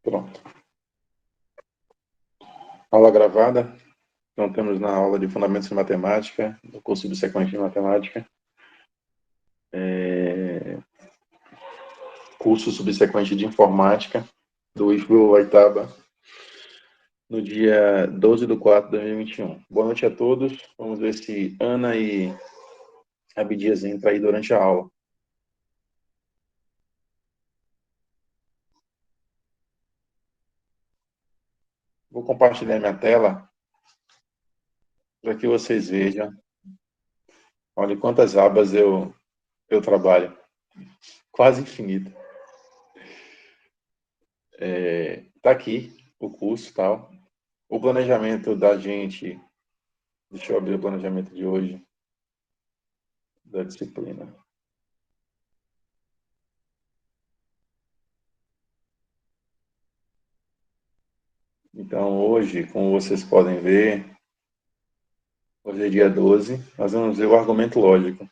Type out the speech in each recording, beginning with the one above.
Pronto. Aula gravada. Então, temos na aula de Fundamentos de Matemática, do curso subsequente de Matemática. Curso subsequente de Informática, do IFRU Oitaba, no dia 12/4/2021. Boa noite a todos. Vamos ver se Ana e Abdias entram aí durante a aula. Vou compartilhar minha tela para que vocês vejam. Olha quantas abas eu trabalho. Quase infinito. Tá aqui o curso e tal. O planejamento da gente... Deixa eu abrir o planejamento de hoje da disciplina. Então, hoje, como vocês podem ver, hoje é dia 12, nós vamos ver o argumento lógico.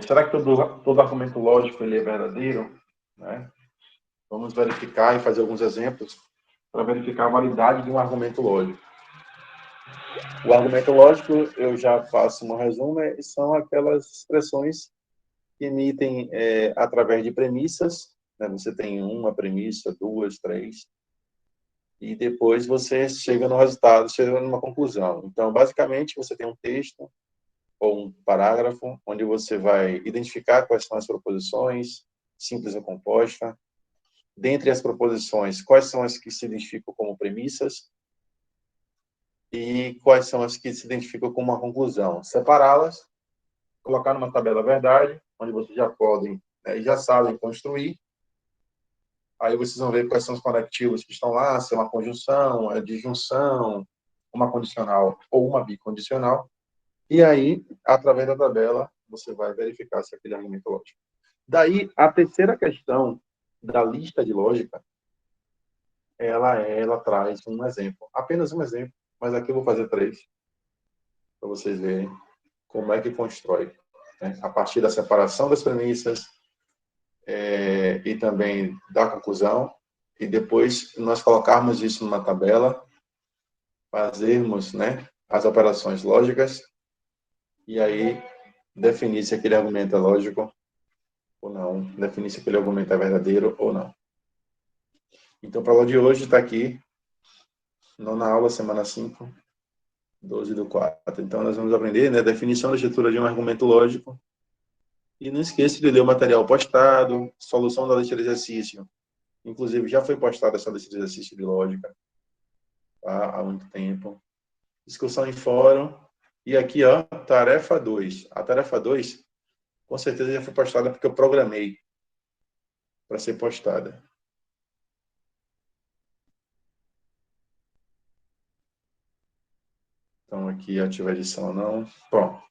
Será que todo argumento lógico ele é verdadeiro? Né? Vamos verificar e fazer alguns exemplos para verificar a validade de um argumento lógico. O argumento lógico, eu já faço um resumo, são aquelas expressões que emitem através de premissas. Né? Você tem uma premissa, duas, três, e depois você chega no resultado, chega numa conclusão. Então, basicamente, você tem um texto ou um parágrafo onde você vai identificar quais são as proposições, simples ou composta. Dentre as proposições, quais são as que se identificam como premissas e quais são as que se identificam como uma conclusão. Separá-las, colocar numa tabela verdade, onde vocês já podem, já sabem construir. Aí vocês vão ver quais são os conectivos que estão lá, se é uma conjunção, é disjunção, uma condicional ou uma bicondicional. E aí, através da tabela, você vai verificar se aquele argumento é lógico. Daí, a terceira questão da lista de lógica, ela traz um exemplo. Apenas um exemplo, mas aqui eu vou fazer 3, para vocês verem como é que constrói. Né? A partir da separação das premissas e também da conclusão, e depois nós colocarmos isso numa tabela, fazermos, né, as operações lógicas, e aí definir se aquele argumento é lógico ou não, definir se aquele argumento é verdadeiro ou não. Então, para a aula de hoje está aqui, nona aula, semana 5, 12/4. Então, nós vamos aprender, né, a definição da estrutura de um argumento lógico. E não esqueça de ler o material postado, solução da lista de exercício. Inclusive, já foi postada essa lista de exercício de lógica, tá? Há muito tempo. Discussão em fórum. E aqui, ó, tarefa 2. A tarefa 2, com certeza, já foi postada porque eu programei para ser postada. Então, aqui, ativar a edição não. Bom,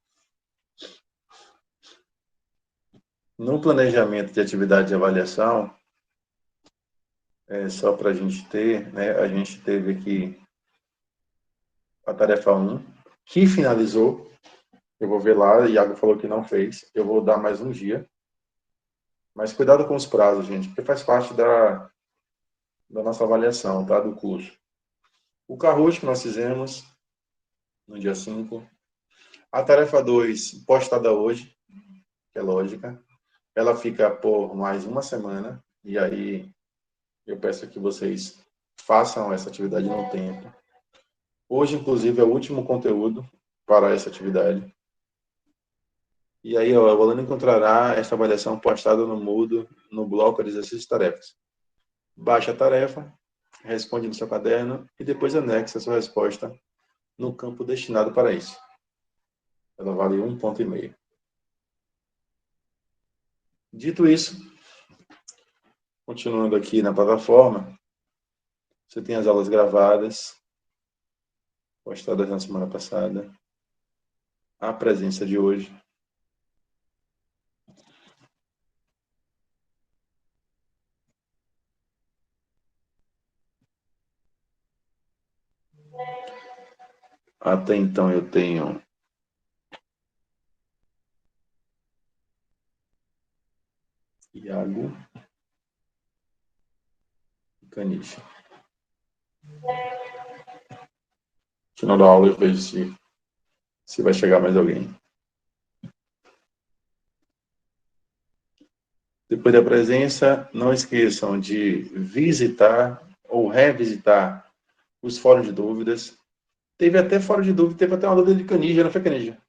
no planejamento de atividade de avaliação, só para a gente ter, né, a gente teve aqui a tarefa 1, que finalizou. Eu vou ver lá, Iago falou que não fez. Eu vou dar mais um dia. Mas cuidado com os prazos, gente, porque faz parte da nossa avaliação, tá? Do curso. O Kahoot que nós fizemos no dia 5. A tarefa 2, postada hoje, que é lógica. Ela fica por mais uma semana. E aí eu peço que vocês façam essa atividade no tempo. Hoje, inclusive, é o último conteúdo para essa atividade. E aí, ó, o aluno encontrará esta avaliação postada no Moodle, no bloco de exercícios e tarefas. Baixa a tarefa, responde no seu caderno e depois anexa a sua resposta no campo destinado para isso. Ela vale 1,5 ponto. Dito isso, continuando aqui na plataforma, você tem as aulas gravadas, postadas na semana passada, a presença de hoje. Até então eu tenho Iago, Caniche. Final da aula eu vejo se vai chegar mais alguém. Depois da presença, não esqueçam de visitar ou revisitar os fóruns de dúvidas. Teve até fórum de dúvida, teve até uma dúvida de Canija, não foi Canija?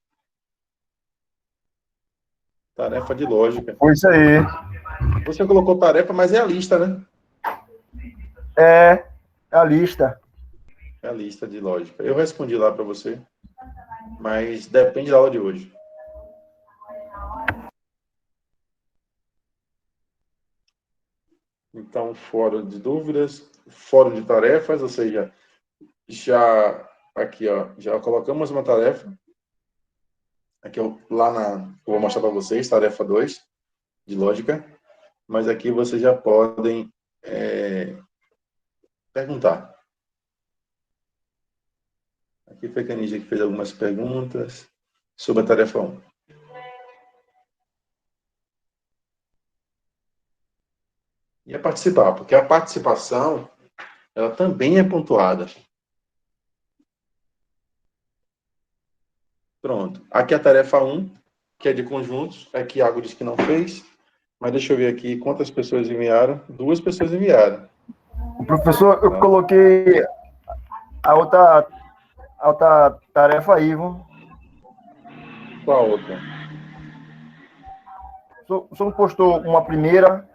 Tarefa de lógica. Foi isso aí. Você colocou tarefa, mas é a lista, né? É a lista. É a lista de lógica. Eu respondi lá para você, mas depende da aula de hoje. Então, fórum de dúvidas, fórum de tarefas, ou seja, já aqui, ó, já colocamos uma tarefa. Aqui eu vou mostrar para vocês, tarefa 2 de lógica, mas aqui vocês já podem perguntar. Aqui foi a Canija que fez algumas perguntas sobre a tarefa 1. E a participar, porque a participação, ela também é pontuada. Pronto. Aqui a tarefa 1, que é de conjuntos. Aqui Iago disse que não fez. Mas deixa eu ver aqui quantas pessoas enviaram. 2 pessoas enviaram. Professor, eu coloquei a outra tarefa aí, viu? Qual outra? Só não postou uma primeira,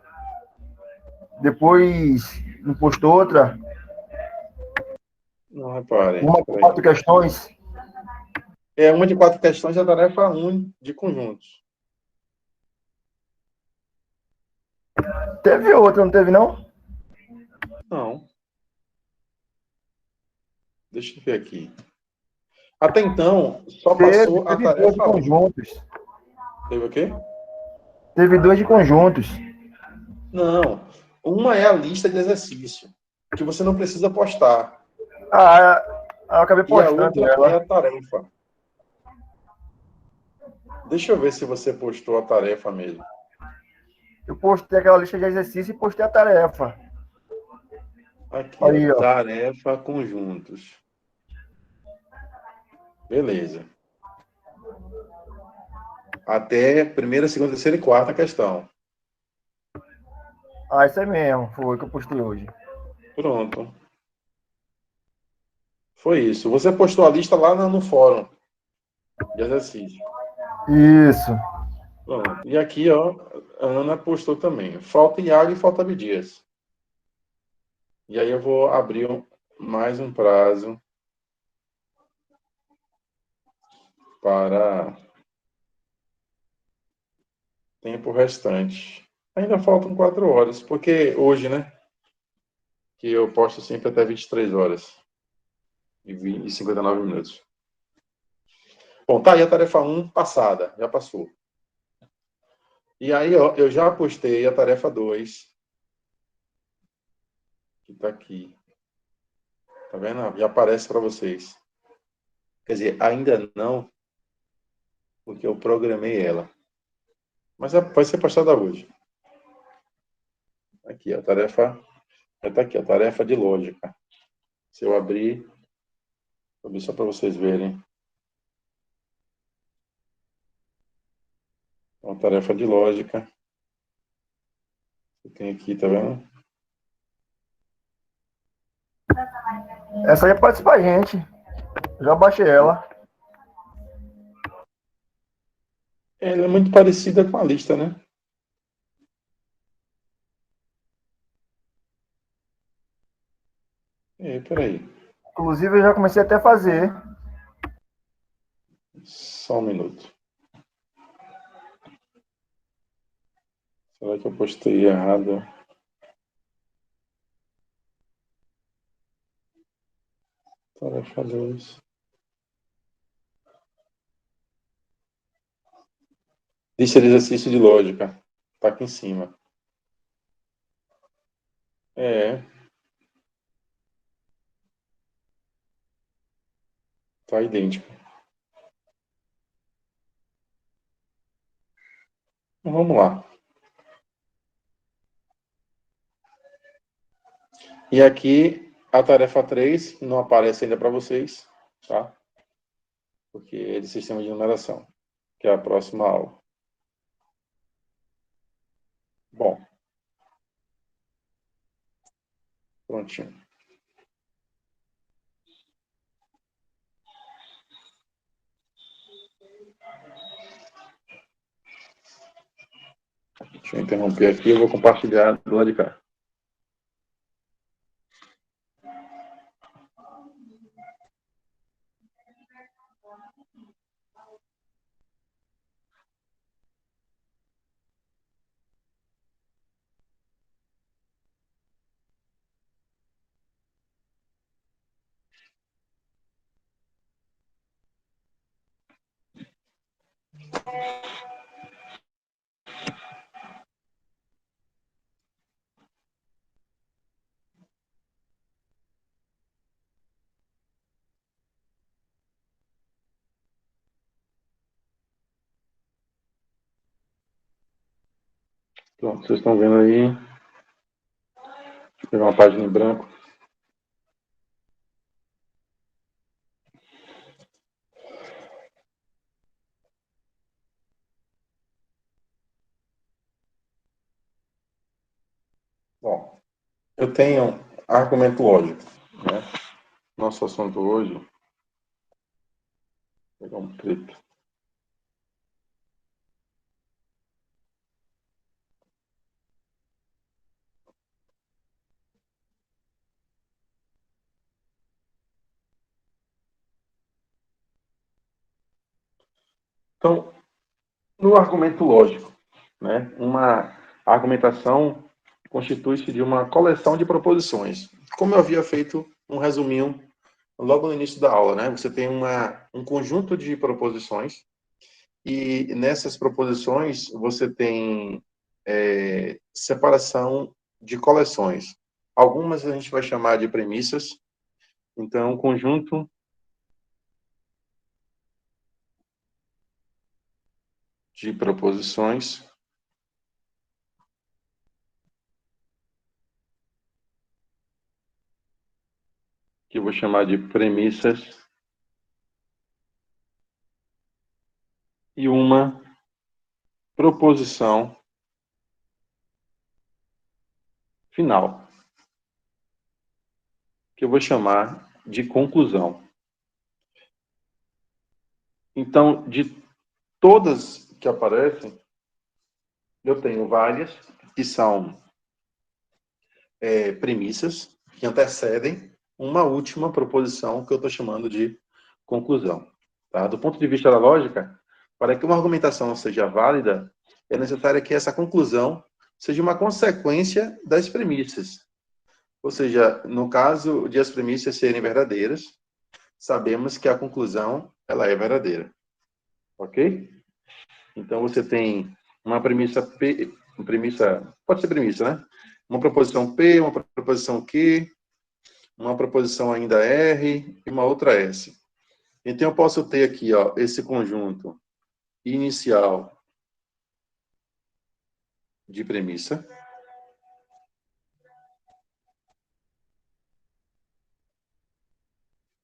depois não postou outra. Não reparem. Uma com 4 questões. É uma de 4 questões da tarefa 1 de conjuntos. Teve outra, não teve, não? Não. Deixa eu ver aqui. Até então, só passou a Teve 2 de tarefa 1. conjuntos. Teve o quê? Teve 2 de conjuntos. Não. Uma é a lista de exercício, que você não precisa postar. Ah, eu acabei E a postando outra é ela. a tarefa. Deixa eu ver se você postou a tarefa mesmo. Eu postei aquela lista de exercício e postei a tarefa. Aqui, Aí, ó. ó. Tarefa conjuntos. Beleza. Até primeira, segunda, terceira e quarta questão. Ah, isso aí mesmo. Foi que eu postei hoje. Pronto. Foi isso. Você postou a lista lá no fórum de exercício. Isso. Pronto. E aqui, ó, a Ana postou também. Falta Iago e falta Abdias. E aí eu vou abrir mais um prazo para tempo restante. Ainda faltam 4 horas, porque hoje, né, que eu posto sempre até 23 horas e 59 minutos. Bom, tá aí a tarefa 1 passada, já passou. E aí, ó, eu já postei a tarefa 2, que está aqui. Tá vendo? Já aparece para vocês. Quer dizer, ainda não, porque eu programei ela. Mas vai ser postada hoje. Aqui, a tarefa. Já está aqui, a tarefa de lógica. Se eu abrir, vou abrir só para vocês verem. Uma tarefa de lógica. Tem aqui, tá vendo? Essa aí participa a gente. Já baixei ela. Ela é muito parecida com a lista, né? Peraí. Inclusive, eu já comecei até a fazer. Só um minuto. Será que eu postei errado? Tarefa 2. Lista de exercício de lógica. Tá aqui em cima. Tá idêntico. Então, vamos lá. E aqui, a tarefa 3 não aparece ainda para vocês, tá? Porque é de sistema de numeração, que é a próxima aula. Bom, prontinho. Deixa eu interromper aqui, eu vou compartilhar do lado de cá. Pronto, vocês estão vendo aí. Deixa eu pegar uma página em branco. Bom, eu tenho argumento lógico, né? Nosso assunto hoje. Vou pegar um preto. Então, no argumento lógico, né? Uma argumentação constitui-se de uma coleção de proposições. Como eu havia feito um resuminho logo no início da aula, né? Você tem um conjunto de proposições e nessas proposições você tem separação de coleções. Algumas a gente vai chamar de premissas. Então, um conjunto de proposições que eu vou chamar de premissas e uma proposição final, que eu vou chamar de conclusão. Então, de todas que aparecem, eu tenho várias que são premissas que antecedem uma última proposição que eu estou chamando de conclusão. Tá? Do ponto de vista da lógica, para que uma argumentação seja válida, é necessário que essa conclusão seja uma consequência das premissas. Ou seja, no caso de as premissas serem verdadeiras, sabemos que a conclusão ela é verdadeira. Ok? Então você tem uma premissa P, pode ser premissa, né? Uma proposição P, uma proposição Q, uma proposição ainda R e uma outra S. Então eu posso ter aqui, ó, esse conjunto inicial de premissa.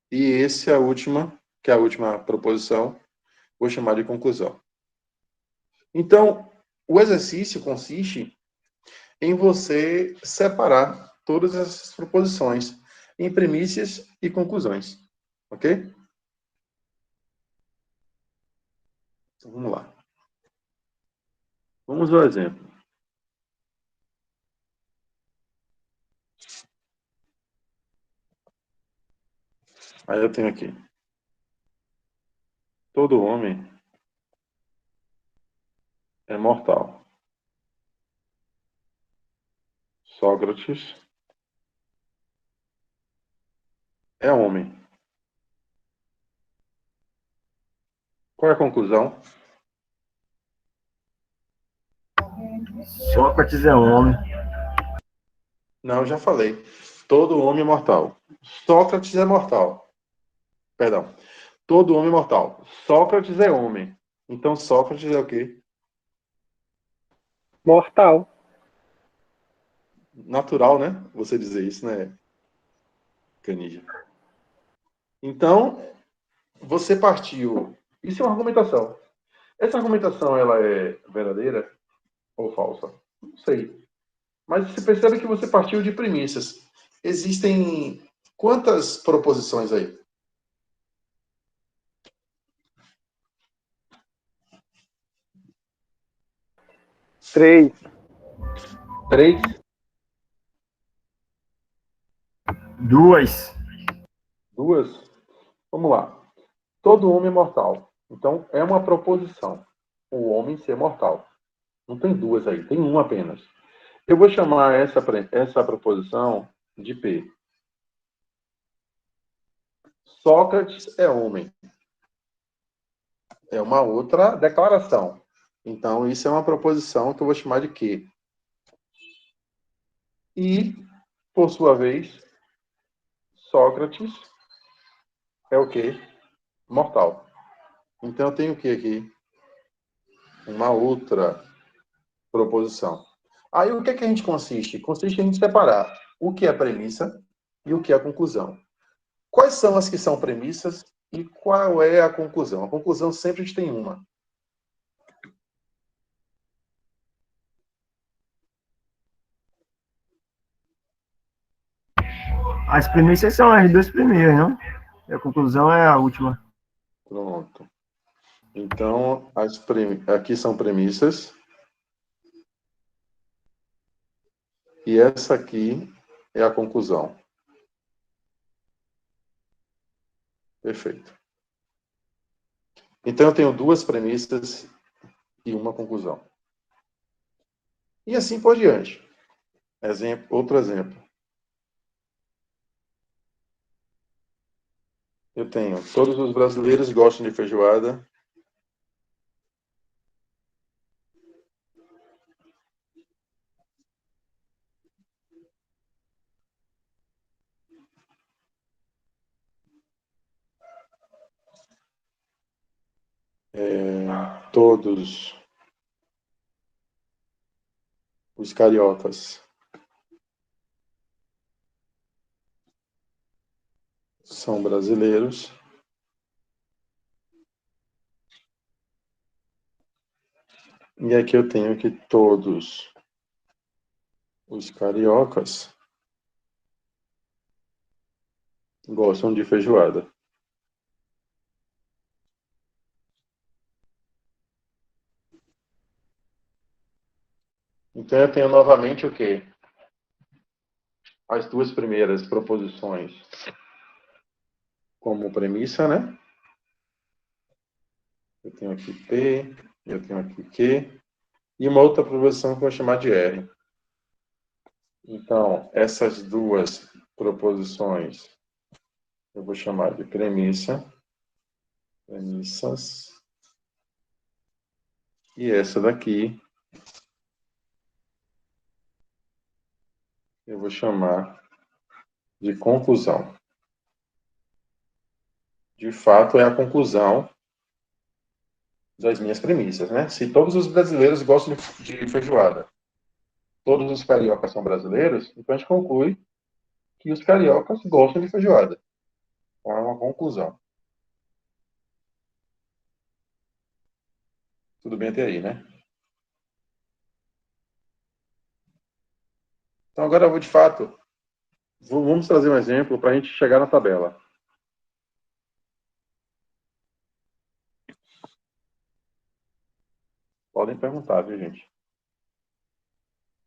E esse é a última, que é a última proposição, vou chamar de conclusão. Então, o exercício consiste em você separar todas essas proposições em premissas e conclusões. Ok? Então, vamos lá. Vamos ao exemplo. Aí eu tenho aqui. Todo homem é mortal. Sócrates é homem. Qual é a conclusão? Sócrates é homem. Não, eu já falei. Todo homem é mortal. Sócrates é mortal. Perdão. Todo homem é mortal. Sócrates é homem. Então, Sócrates é o quê? Mortal. natural, né? Você dizer isso, né, Canija? Então, você partiu... Isso é uma argumentação. Essa argumentação, ela é verdadeira ou falsa? Não sei. Mas você percebe que você partiu de premissas. Existem quantas proposições aí? 3. 3? 2. 2? Vamos lá. Todo homem é mortal. Então, é uma proposição. O homem ser mortal. Não tem duas aí, tem uma apenas. Eu vou chamar essa proposição de P. Sócrates é homem. É uma outra declaração. Então, isso é uma proposição que eu vou chamar de Q. E, por sua vez, Sócrates é o quê? Mortal. Então, eu tenho o que aqui? Uma outra proposição. Aí, o que é que a gente consiste? Consiste em a gente separar o que é premissa e o que é conclusão. Quais são as que são premissas e qual é a conclusão? A conclusão sempre a gente tem uma. As premissas são as duas primeiras, não? E a conclusão é a última. Pronto. Então, aqui são premissas. E essa aqui é a conclusão. Perfeito. Então, eu tenho duas premissas e uma conclusão. E assim por diante. Outro exemplo. Eu tenho: todos os brasileiros gostam de feijoada. Todos os cariocas são brasileiros. E aqui eu tenho que todos os cariocas gostam de feijoada. Então eu tenho novamente o quê? As duas primeiras proposições como premissa, né? Eu tenho aqui P, eu tenho aqui Q, e uma outra proposição que eu vou chamar de R. Então, essas duas proposições eu vou chamar de premissas, e essa daqui eu vou chamar de conclusão. De fato, é a conclusão das minhas premissas, né? Se todos os brasileiros gostam de feijoada, todos os cariocas são brasileiros, então a gente conclui que os cariocas gostam de feijoada. Então é uma conclusão. Tudo bem até aí, né? Então agora eu vou, de fato, vamos trazer um exemplo para a gente chegar na tabela. Podem perguntar, viu, gente?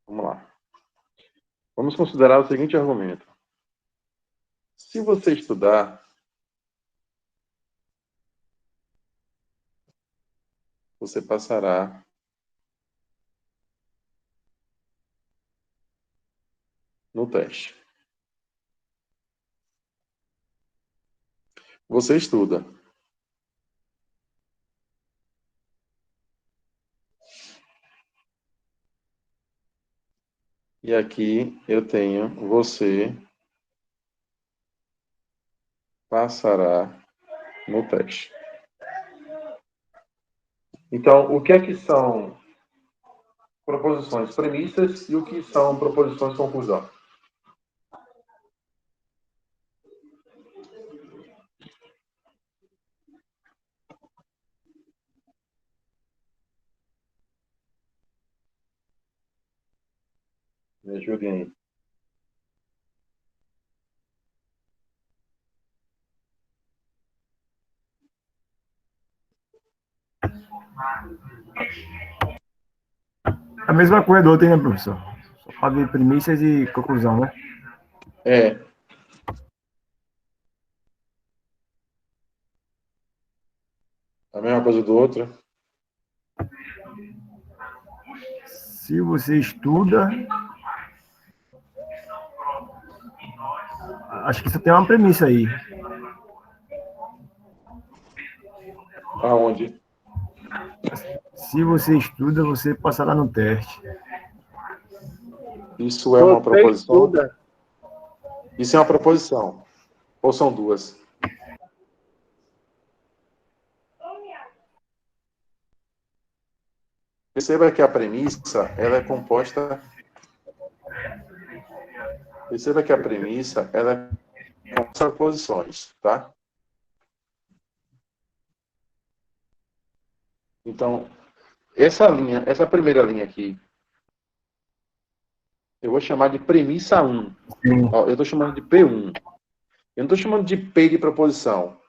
Vamos lá. Vamos considerar o seguinte argumento. Se você estudar, você passará no teste. Você estuda. E aqui eu tenho: você passará no teste. Então, o que é que são proposições premissas e o que são proposições de conclusão. Me ajudem aí. A mesma coisa do outro, né, professor? Só para ver premissas e conclusão, né? É. A mesma coisa do outro. Se você estuda... Acho que isso tem uma premissa aí. Aonde? Se você estuda, você passará no teste. Isso é uma Você proposição? estuda. Isso é uma proposição. Ou são duas? Perceba que a premissa, ela é composta... Perceba que a premissa, ela é composta por proposições, tá? Então, essa primeira linha aqui, eu vou chamar de premissa 1. Sim. Ó, eu estou chamando de P1. Eu não estou chamando de P de proposição.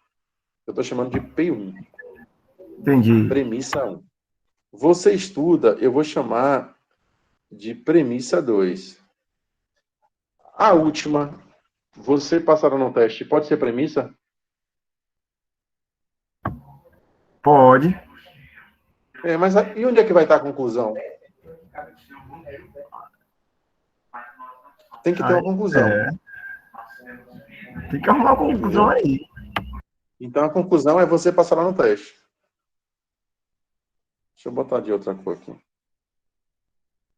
Eu estou chamando de P1. Entendi. Premissa 1. Você estuda, eu vou chamar de premissa 2. A última, você passará no teste, pode ser premissa? Pode. Mas e onde é que vai estar a conclusão? Tem que ter uma conclusão. Tem que arrumar uma conclusão aí. Então a conclusão é você passar lá no teste. Deixa eu botar de outra cor aqui.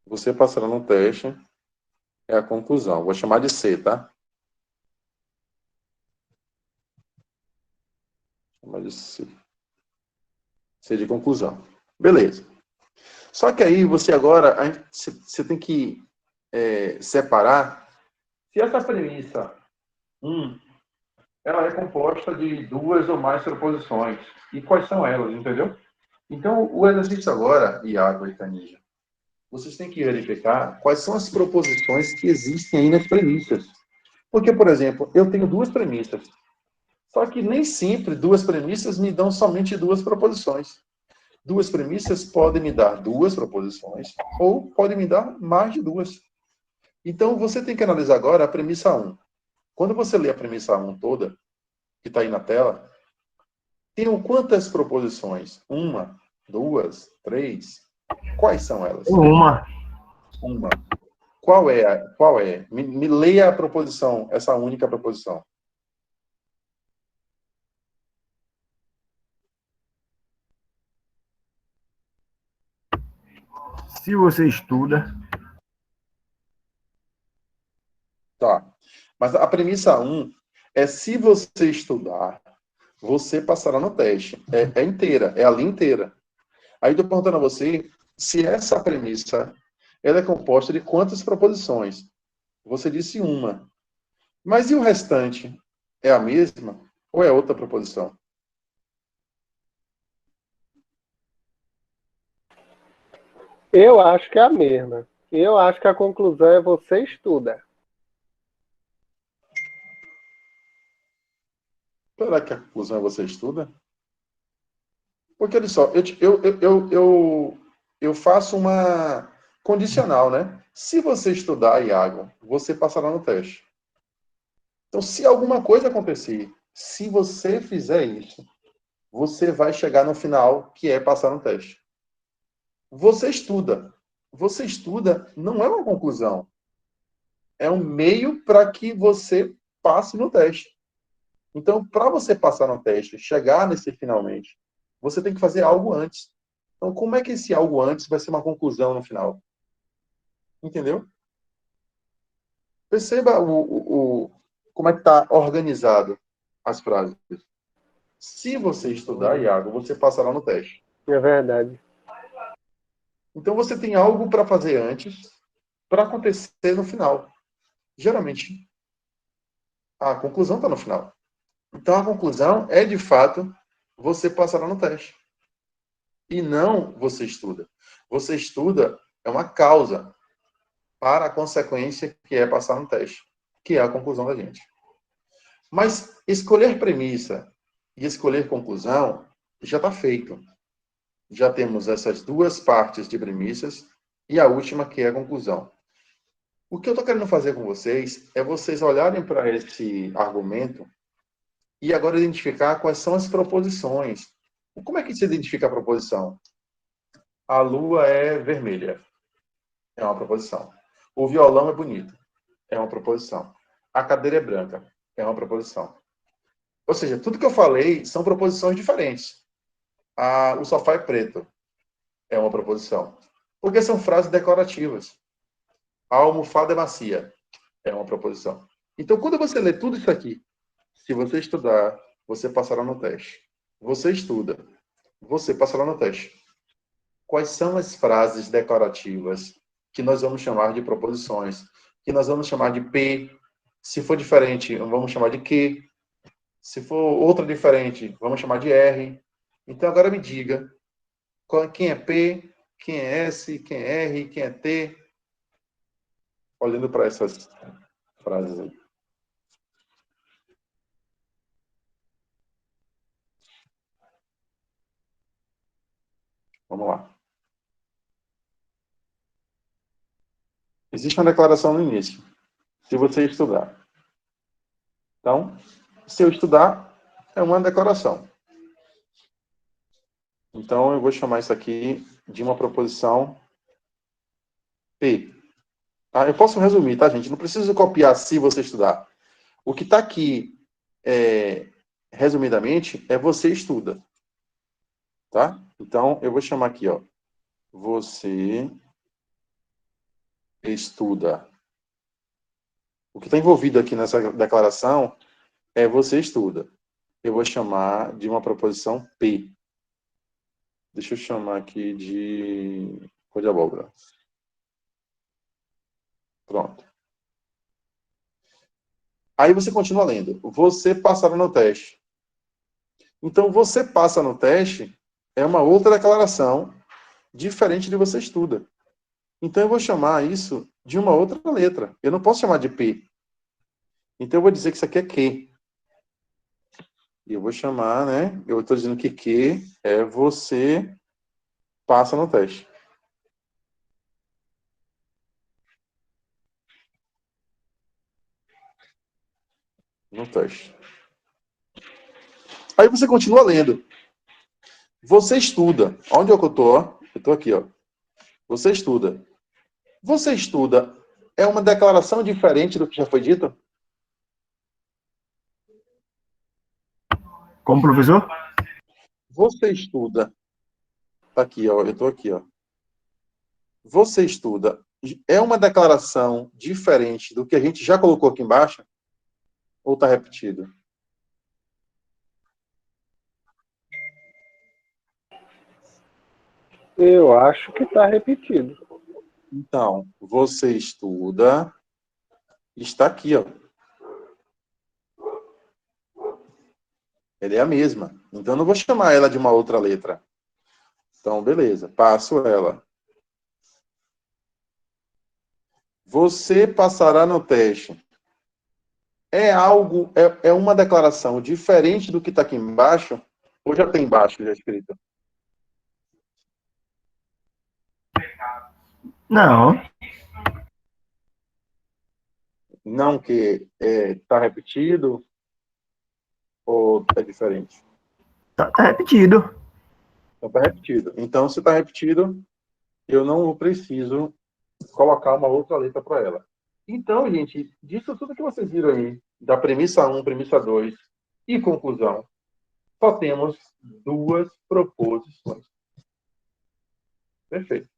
Você passará no teste é a conclusão. Vou chamar de C, tá? Vou chamar de C. C de conclusão. Beleza. Só que aí você agora, você tem que separar se essa premissa 1, ela é composta de duas ou mais proposições. E quais são elas, entendeu? Então, o exercício agora, Iago e Canija, vocês têm que verificar quais são as proposições que existem aí nas premissas. Porque, por exemplo, eu tenho duas premissas. Só que nem sempre duas premissas me dão somente duas proposições. Duas premissas podem me dar duas proposições ou podem me dar mais de duas. Então, você tem que analisar agora a premissa 1. Quando você lê a premissa 1 toda, que está aí na tela, tem quantas proposições? Uma, duas, três? Quais são elas? Uma. Uma. Qual é? Me leia a proposição, essa única proposição. Se você estuda... Tá. Mas a premissa 1 é se você estudar, você passará no teste. É inteira, é a linha inteira. Aí estou perguntando a você se essa premissa ela é composta de quantas proposições? Você disse uma. Mas e o restante? É a mesma ou é outra proposição? Eu acho que é a mesma. Eu acho que a conclusão é você estuda. Será que a conclusão é você estuda? Porque, olha só, eu faço uma condicional, né? Se você estudar, Iago, você passará no teste. Então, se alguma coisa acontecer, se você fizer isso, você vai chegar no final, que é passar no teste. Você estuda. Você estuda não é uma conclusão. É um meio para que você passe no teste. Então, para você passar no teste, chegar nesse finalmente, você tem que fazer algo antes. Então, como é que esse algo antes vai ser uma conclusão no final? Entendeu? Perceba como é que está organizado as frases. Se você estudar, Iago, você passará no teste. É verdade. Então, você tem algo para fazer antes, para acontecer no final. Geralmente, a conclusão está no final. Então, a conclusão é, de fato, você passará no teste. E não você estuda. Você estuda é uma causa para a consequência que é passar no teste, que é a conclusão da gente. Mas escolher premissa e escolher conclusão já está feito. Já temos essas duas partes de premissas e a última que é a conclusão. O que eu estou querendo fazer com vocês é vocês olharem para esse argumento e agora identificar quais são as proposições. Como é que se identifica a proposição? A lua é vermelha. É uma proposição. O violão é bonito. É uma proposição. A cadeira é branca. É uma proposição. Ou seja, tudo que eu falei são proposições diferentes. O sofá é preto. É uma proposição. Porque são frases decorativas. A almofada é macia. É uma proposição. Então, quando você lê tudo isso aqui, se você estudar, você passará no teste. Você estuda, você passará no teste. Quais são as frases decorativas que nós vamos chamar de proposições? Que nós vamos chamar de P. Se for diferente, vamos chamar de Q. Se for outra diferente, vamos chamar de R. Então, agora me diga quem é P, quem é S, quem é R, quem é T. Olhando para essas frases aí. Vamos lá. Existe uma declaração no início. Se você estudar. Então, se eu estudar, é uma declaração. Então, eu vou chamar isso aqui de uma proposição P. Eu posso resumir, tá, gente? Não preciso copiar se você estudar. O que está aqui, resumidamente, é você estuda. Tá? Então, eu vou chamar aqui, ó. Você estuda. O que está envolvido aqui nessa declaração é você estuda. Eu vou chamar de uma proposição P. Deixa eu chamar aqui de cor de abóbora. Pronto. Aí você continua lendo. Você passará no teste. Então, você passa no teste é uma outra declaração diferente de você estuda. Então, eu vou chamar isso de uma outra letra. Eu não posso chamar de P. Então, eu vou dizer que isso aqui é Q. E eu vou chamar, né? Eu estou dizendo que Q é você passa no teste. No teste. Aí você continua lendo. Você estuda. Onde é que eu estou? Eu estou aqui, ó. Você estuda. Você estuda é uma declaração diferente do que já foi dito? Como, professor? Você estuda. Tá aqui, ó. Eu estou aqui, ó. Você estuda é uma declaração diferente do que a gente já colocou aqui embaixo? Ou está repetido? Eu acho que está repetido. Então, você estuda está aqui, ó. Ela é a mesma. Então, eu não vou chamar ela de uma outra letra. Então, beleza. Passo ela. Você passará no teste. É algo, é uma declaração diferente do que está aqui embaixo? Ou já tem embaixo já escrito? Não. Não que está repetido ou é diferente? Tá repetido. Então, está repetido. Então, se está repetido, eu não preciso colocar uma outra letra para ela. Então, gente, disso tudo que vocês viram aí, da premissa 1, premissa 2 e conclusão, só temos duas proposições. Perfeito.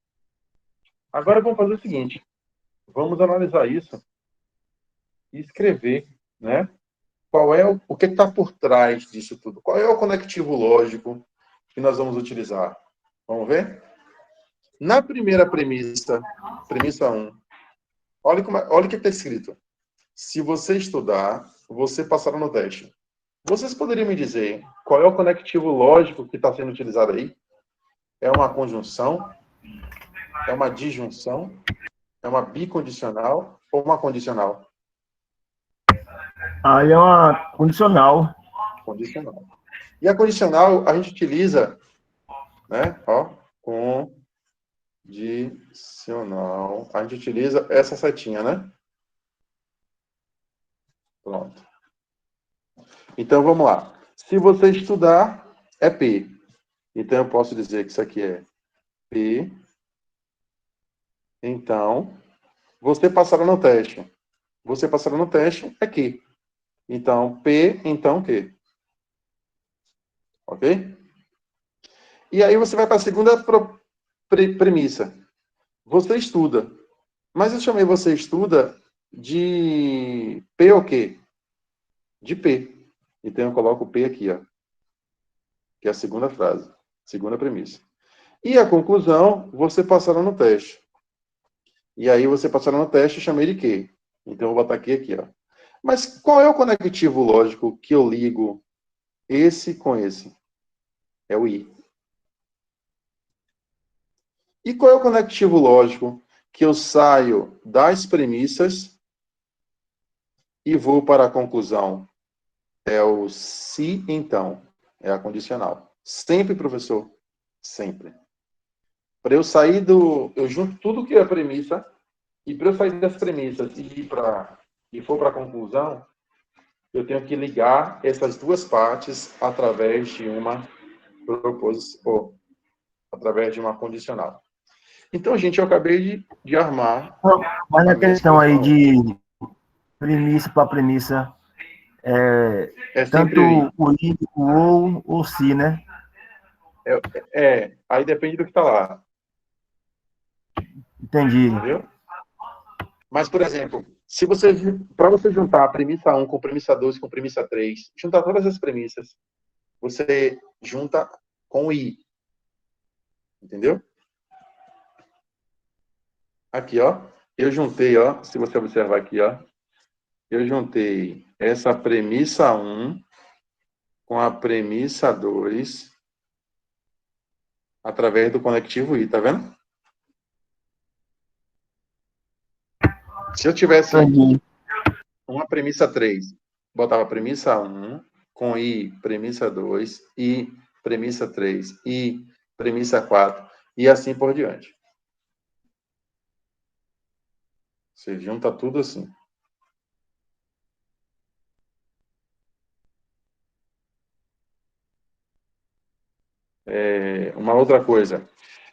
Agora vamos fazer o seguinte. Vamos analisar isso e escrever, né? Qual é o que está por trás disso tudo? Qual é o conectivo lógico que nós vamos utilizar? Vamos ver? Na primeira premissa 1, olha o que está escrito. Se você estudar, você passará no teste. Vocês poderiam me dizer qual é o conectivo lógico que está sendo utilizado aí? É uma conjunção? É uma disjunção? É uma bicondicional ou uma condicional? Aí é uma condicional. Condicional. E a condicional a gente utiliza, né? Ó, condicional. A gente utiliza essa setinha, né? Pronto. Então vamos lá. Se você estudar, é P. Então eu posso dizer que isso aqui é P. Então, você passará no teste. Você passará no teste é Q. Então, P, então Q. Ok? E aí você vai para a segunda premissa. Você estuda. Mas eu chamei você estuda de P ou Q? De P. Então eu coloco o P aqui, ó. Que é a segunda frase. Segunda premissa. E a conclusão, você passará no teste. E aí você passará no teste, eu chamei de Q. Então eu vou botar aqui, ó. Mas qual é o conectivo lógico que eu ligo esse com esse? É o I. E qual é o conectivo lógico que eu saio das premissas e vou para a conclusão? É o se, então. É a condicional. Sempre, professor. Sempre. Para eu sair do... Eu junto tudo que é premissa e para eu sair das premissas e for para a conclusão, eu tenho que ligar essas duas partes através de uma proposição, através de uma condicional. Então, gente, eu acabei de armar Mas a na minha questão aí expressão. de premissa para premissa, É sempre o tanto i. o i, o ou, o si, né? Aí depende do que está lá, Entendi. entendeu? Mas, por exemplo, se você, para você juntar a premissa 1 com premissa 2 com premissa 3, juntar todas as premissas, você junta com o i, entendeu? Aqui, ó, eu juntei, ó, se você observar aqui, ó, eu juntei essa premissa 1 com a premissa 2 através do conectivo i, tá vendo? Se eu tivesse Entendi. uma premissa 3, botava premissa 1 com i, premissa 2, i, premissa 3, i, premissa 4, e assim por diante. Você junta tudo assim. Uma outra coisa.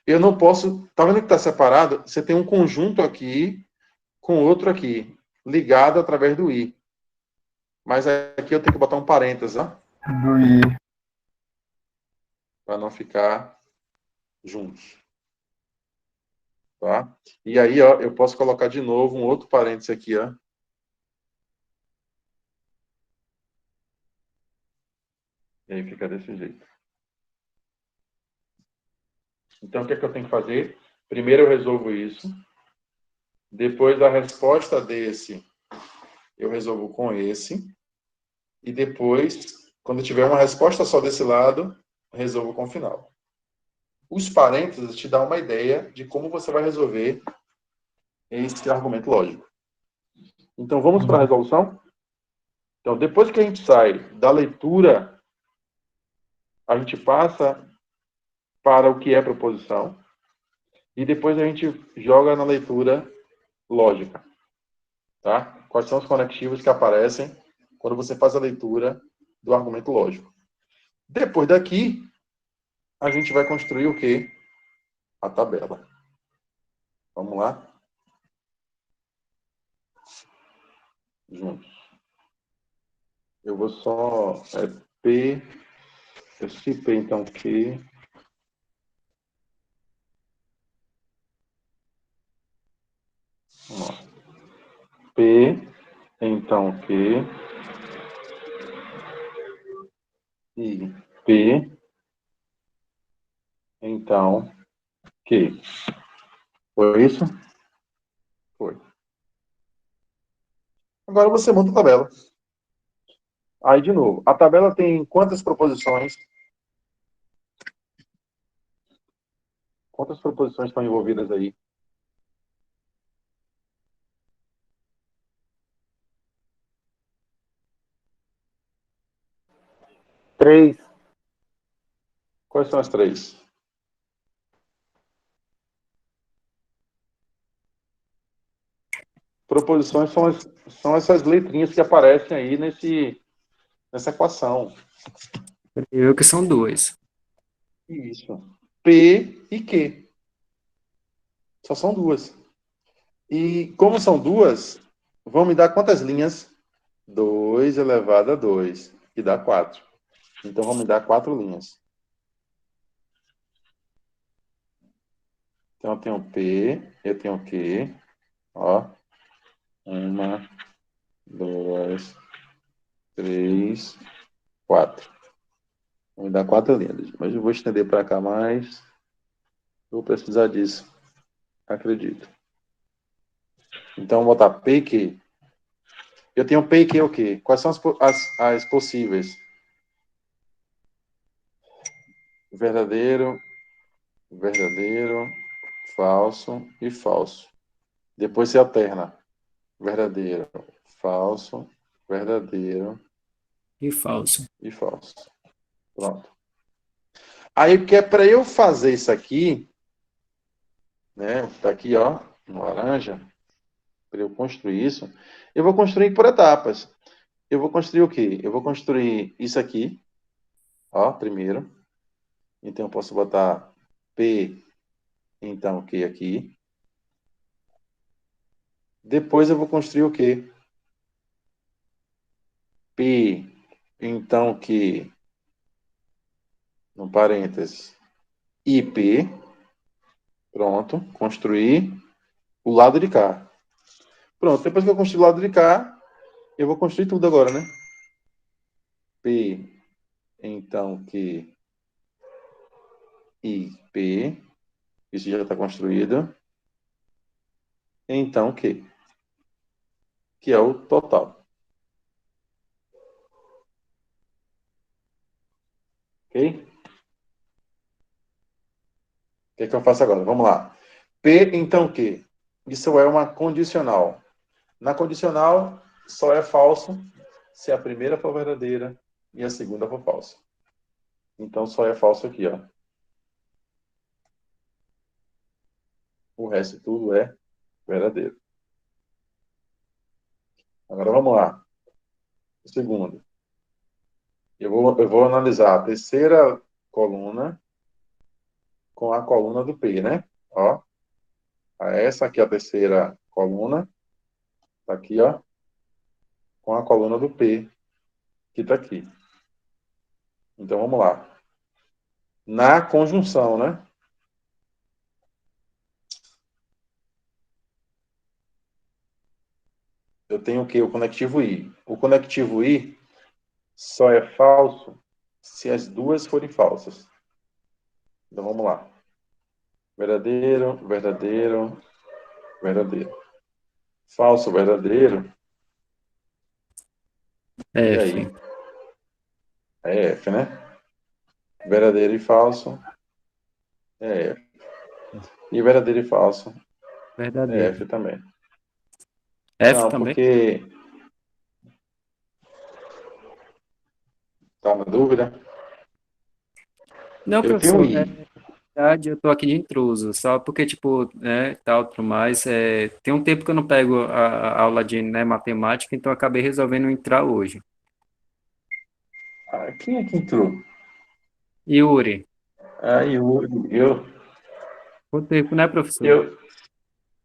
Eu não posso... Tá vendo que está separado? Você tem um conjunto aqui com outro aqui, ligado através do i. Mas aqui eu tenho que botar um parênteses, ó, Do i. para não ficar juntos. Tá? E aí, ó, eu posso colocar de novo um outro parênteses aqui, ó. E aí fica desse jeito. Então, o que é que eu tenho que fazer? Primeiro eu resolvo isso. Depois, a resposta desse, eu resolvo com esse. E depois, quando tiver uma resposta só desse lado, resolvo com o final. Os parênteses te dão uma ideia de como você vai resolver esse argumento lógico. Então, vamos para a resolução? Então, depois que a gente sai da leitura, a gente passa para o que é proposição. E depois a gente joga na leitura lógica. Tá? Quais são os conectivos que aparecem quando você faz a leitura do argumento lógico. Depois daqui, a gente vai construir o quê? A tabela. Vamos lá? Juntos. Eu vou só... P... Esse P, então, Q... Vamos lá. P, então, Q... E P, então, Que? Foi isso? Foi. Agora você monta a tabela. Aí, de novo, a tabela tem quantas proposições? Quantas proposições estão envolvidas aí? Três. Quais são as três? Proposições são essas letrinhas que aparecem aí nessa equação. Eu que são duas. Isso. P e Q. Só são duas. E como são duas, vão me dar quantas linhas? 2 elevado a 2, que dá 4. Então, vão me dar 4 linhas. Então, eu tenho P, eu tenho Q. Ó. 1, 2, 3, 4. Vão me dar 4 linhas. Mas eu vou estender para cá mais. Vou precisar disso. Acredito. Então, vou botar P e Q. Eu tenho P e Q o quê? Quais são as possíveis? Verdadeiro, verdadeiro, falso e falso. Depois você alterna. Verdadeiro, falso, verdadeiro E falso. e falso. Pronto. Aí, que é para eu fazer isso aqui, né? Tá aqui, ó, no laranja. Para eu construir isso, eu vou construir por etapas. Eu vou construir o quê? Eu vou construir isso aqui, ó, primeiro. Então, eu posso botar P, então, o que aqui. Depois, eu vou construir o quê? P, então, que, no parênteses, IP. Pronto, construir o lado de cá. Pronto, depois que eu construir o lado de cá, eu vou construir tudo agora, né? P, então, que IP. Isso já está construído. Então, que é o total. Ok? O que é que eu faço agora? Vamos lá. P, então, que? Isso é uma condicional. Na condicional, só é falso se a primeira for verdadeira e a segunda for falsa. Então, só é falso aqui, ó. O resto tudo é verdadeiro. Agora, vamos lá. O segundo. Eu vou analisar a terceira coluna com a coluna do P, né? Ó. Essa aqui é a terceira coluna. Tá aqui, ó. Com a coluna do P, que tá aqui. Então, vamos lá. Na conjunção, né? Eu tenho o quê? O conectivo I. O conectivo I só é falso se as duas forem falsas. Então, vamos lá. Verdadeiro, verdadeiro, verdadeiro. Falso, verdadeiro. E aí? F. É F, né? Verdadeiro e falso é F. E verdadeiro e falso é Verdadeiro. F também. F Não, também? porque... Tá na dúvida? Não, Eu tenho professor. I. Verdade, eu tô aqui de intruso, só porque, tipo, né, tal, tudo mais, tem um tempo que eu não pego a aula de, né, matemática, então eu acabei resolvendo entrar hoje. Ah, quem é que entrou? Yuri, Ah, quanto tempo, né, professor? eu,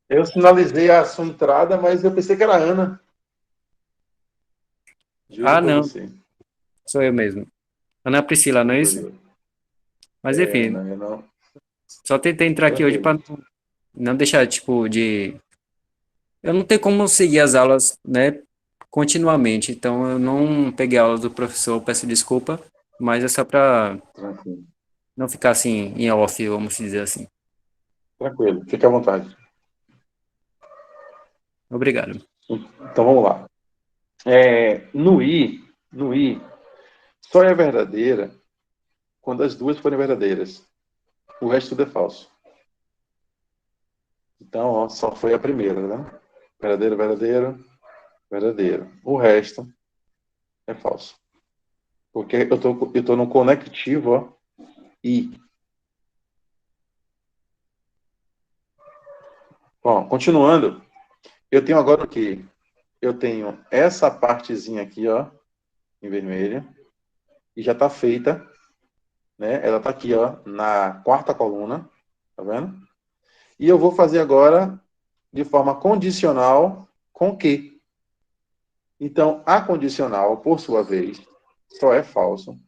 eu sinalizei a sua entrada, mas eu pensei que era a Ana. Juro Ah, por não, você. sou eu mesmo. Ana Priscila, não é isso? Juro. Mas, enfim, Não, eu não. só tentei entrar aqui hoje Tranquilo. para não deixar, tipo, de... Eu não tenho como seguir as aulas, né, continuamente, então eu não peguei a aula do professor, peço desculpa, mas é só para Tranquilo. não ficar assim, em off, vamos dizer assim. Tranquilo, fique à vontade. Obrigado. Então vamos lá. No I, só é verdadeira quando as duas forem verdadeiras. O resto tudo é falso. Então, ó, só foi a primeira, né? Verdadeiro, verdadeiro, verdadeiro. O resto é falso. Porque eu tô no conectivo, ó, I. Bom, continuando, eu tenho agora o quê? Eu tenho essa partezinha aqui, ó, em vermelho, e já está feita, né? Ela está aqui, ó, na quarta coluna, tá vendo? E eu vou fazer agora de forma condicional com que. Então, a condicional, por sua vez, só é falso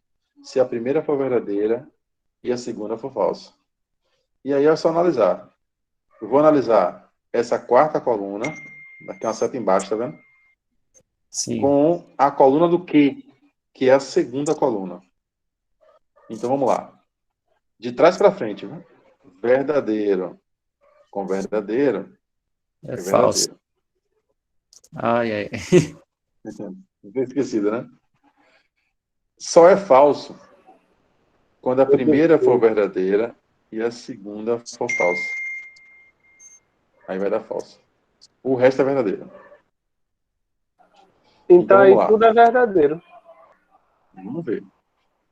se a primeira for verdadeira e a segunda for falsa. E aí é só analisar. Eu vou analisar essa quarta coluna, aqui uma seta embaixo, tá vendo? Sim. Com a coluna do que é a segunda coluna. Então vamos lá. De trás para frente, viu? Verdadeiro com verdadeiro É é falso. verdadeiro. Ai, ai. Não tem esquecido, né? Só é falso quando a primeira for verdadeira e a segunda for falsa. Aí vai dar falso. O resto é verdadeiro. Então Então vamos aí lá. tudo é verdadeiro. Vamos ver.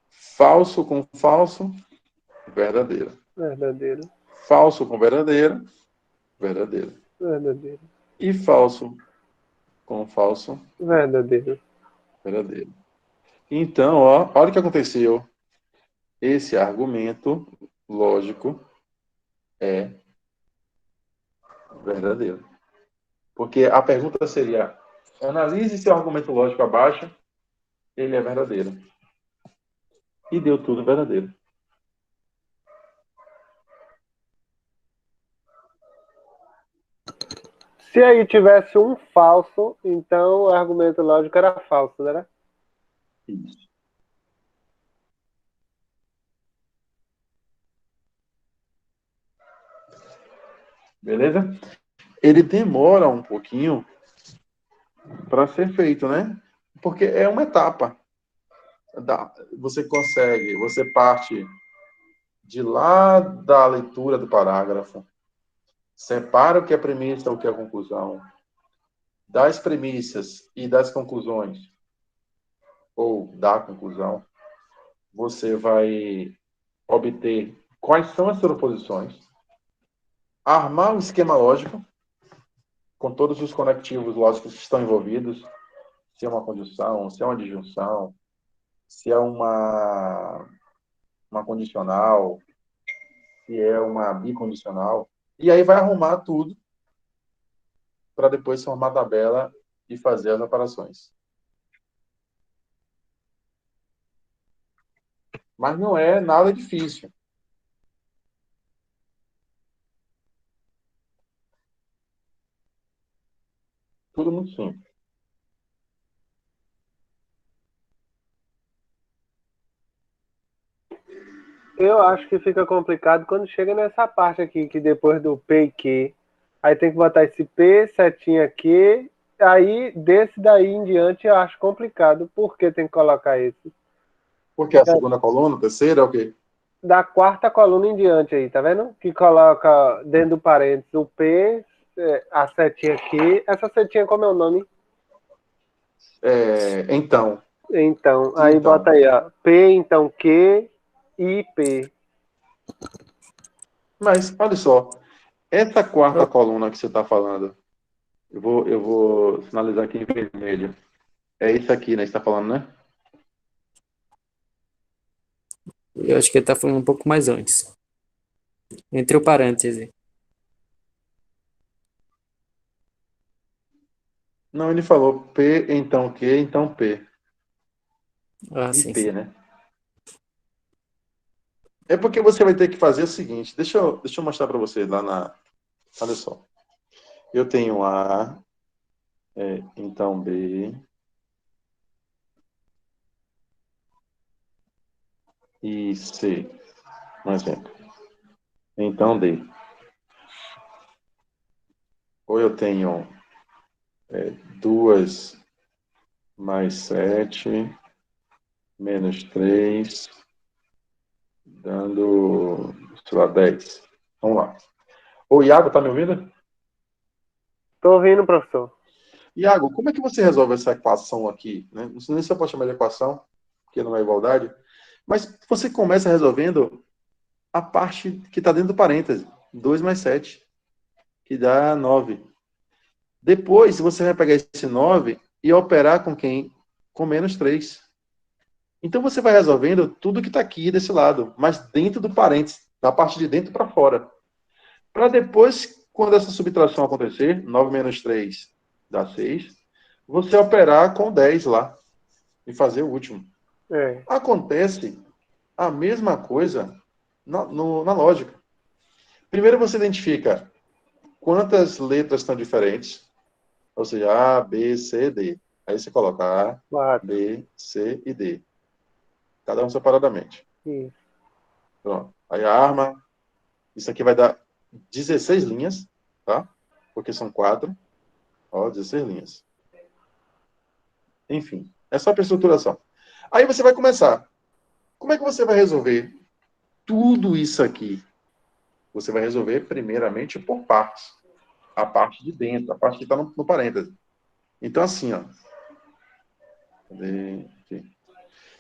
Falso com falso, verdadeiro. Verdadeiro. Falso com verdadeiro, verdadeiro. Verdadeiro. E falso com falso, Verdadeiro. verdadeiro. Então, ó, olha o que aconteceu. Esse argumento lógico é verdadeiro. Porque a pergunta seria: analise se o argumento lógico abaixo, ele é verdadeiro. E deu tudo verdadeiro. Se aí tivesse um falso, então o argumento lógico era falso, né? Isso. Beleza? Ele demora um pouquinho para ser feito, né? Porque é uma etapa. Você consegue, você parte de lá da leitura do parágrafo, separa o que é premissa, o que é conclusão, das premissas e das conclusões, ou da conclusão, você vai obter quais são as proposições, armar um esquema lógico, com todos os conectivos lógicos que estão envolvidos, se é uma conjunção, se é uma disjunção, se é uma condicional, se é uma bicondicional, e aí vai arrumar tudo para depois formar a tabela e fazer as operações. Mas não é nada difícil. Tudo muito simples. Eu acho que fica complicado quando chega nessa parte aqui, que depois do P e Q, aí tem que botar esse P, setinha aqui, aí desse daí em diante eu acho complicado, porque tem que colocar esse. Porque a segunda coluna, a terceira, é o quê? Da quarta coluna em diante aí, tá vendo? Que coloca dentro do parênteses o P, a setinha aqui. Essa setinha como é o nome? Então. Então, aí Então. bota aí, ó. P, então Q e P. Mas, olha só. Essa quarta coluna que você está falando, eu vou sinalizar aqui em vermelho. É isso aqui, né? Você está falando, né? Eu acho que ele tá falando um pouco mais antes. Entre o parênteses. Não, ele falou P, então Q, então P. Ah, E sim, P, sim. né? É porque você vai ter que fazer o seguinte. Deixa eu mostrar para vocês lá na. Olha só. Eu tenho A, então B e C, um exemplo. Então D. Ou eu tenho 2 mais 7 menos 3 dando, sei lá, 10. Vamos lá. Ô, Iago, tá me ouvindo? Tô ouvindo, professor. Iago, como é que você resolve essa equação aqui? Né? Não sei nem se eu posso chamar de equação, porque não é igualdade, mas você começa resolvendo a parte que está dentro do parêntese, 2 mais 7, que dá 9. Depois, você vai pegar esse 9 e operar com quem? Com menos 3. Então, você vai resolvendo tudo que está aqui desse lado, mas dentro do parêntese, da parte de dentro para fora. Para depois, quando essa subtração acontecer, 9 menos 3 dá 6, você operar com 10 lá e fazer o último. É. Acontece a mesma coisa na lógica. Primeiro você identifica quantas letras estão diferentes, ou seja, A, B, C, D. Aí você coloca A, 4. B, C e D. Cada um separadamente. Isso. Pronto. Aí a arma, isso aqui vai dar 16 linhas, tá? Porque são 4. Ó, 16 linhas. Enfim, é só para estruturação. Aí você vai começar. Como é que você vai resolver tudo isso aqui? Você vai resolver primeiramente por partes. A parte de dentro, a parte que está no parêntese. Então, assim, ó. Aqui.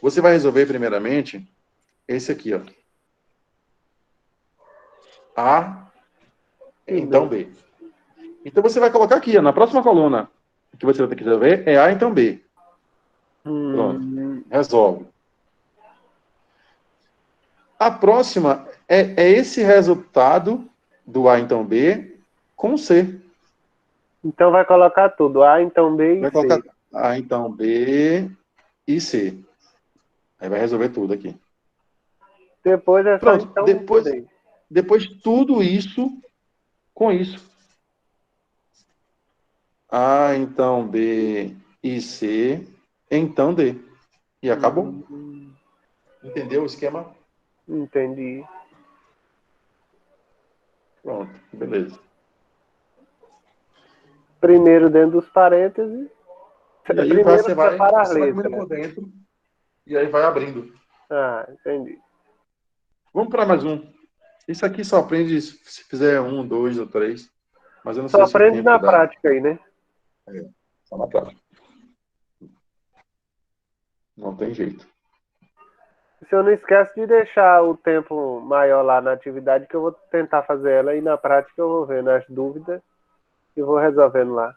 Você vai resolver primeiramente esse aqui, ó. A, então B. Então você vai colocar aqui, ó, na próxima coluna, que você vai ter que resolver é A, então B. Pronto. Resolve. A próxima é esse resultado do A, então B, com C. Então vai colocar tudo. A, então B e Vai C. colocar A, então B e C. Aí vai resolver tudo aqui. Depois é só Pronto. então D. Depois tudo isso com isso. A, então B e C, então D. E acabou. Entendeu o esquema? Entendi. Pronto, beleza. Primeiro dentro dos parênteses. E aí Primeiro você separa as vai comendo por letras. dentro e aí vai abrindo. Ah, entendi. Vamos para mais um. Isso aqui só aprende se fizer 1, 2 ou 3. Mas eu não Só sei se o aprende tempo na dá. prática aí, né? Só na prática. Não tem jeito. O senhor não esquece de deixar o tempo maior lá na atividade, que eu vou tentar fazer ela e na prática eu vou vendo as dúvidas e vou resolvendo lá.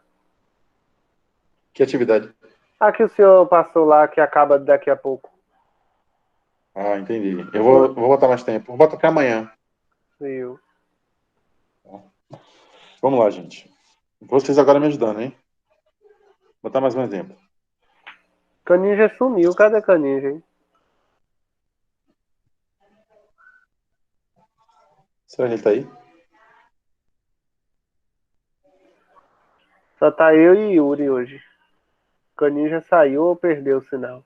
Que atividade? A que o senhor passou lá, que acaba daqui a pouco. Ah, entendi. Eu vou botar mais tempo. Vou botar até amanhã. Viu? Vamos lá, gente. Vocês agora me ajudando, hein? Vou botar mais um exemplo. Caninja sumiu. Cadê Caninja, hein? Será que ele tá aí? Só tá eu e Yuri hoje. Caninja saiu ou perdeu o sinal?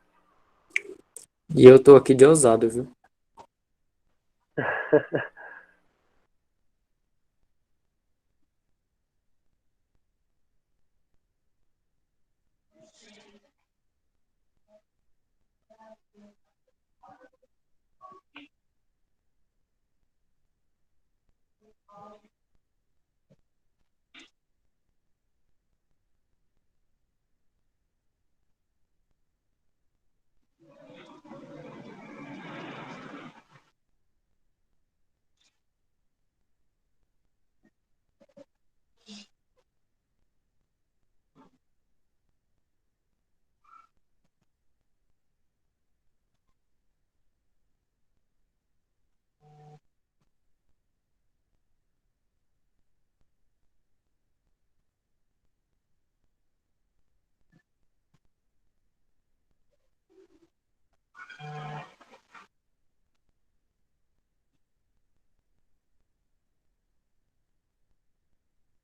E eu tô aqui de ousado, viu?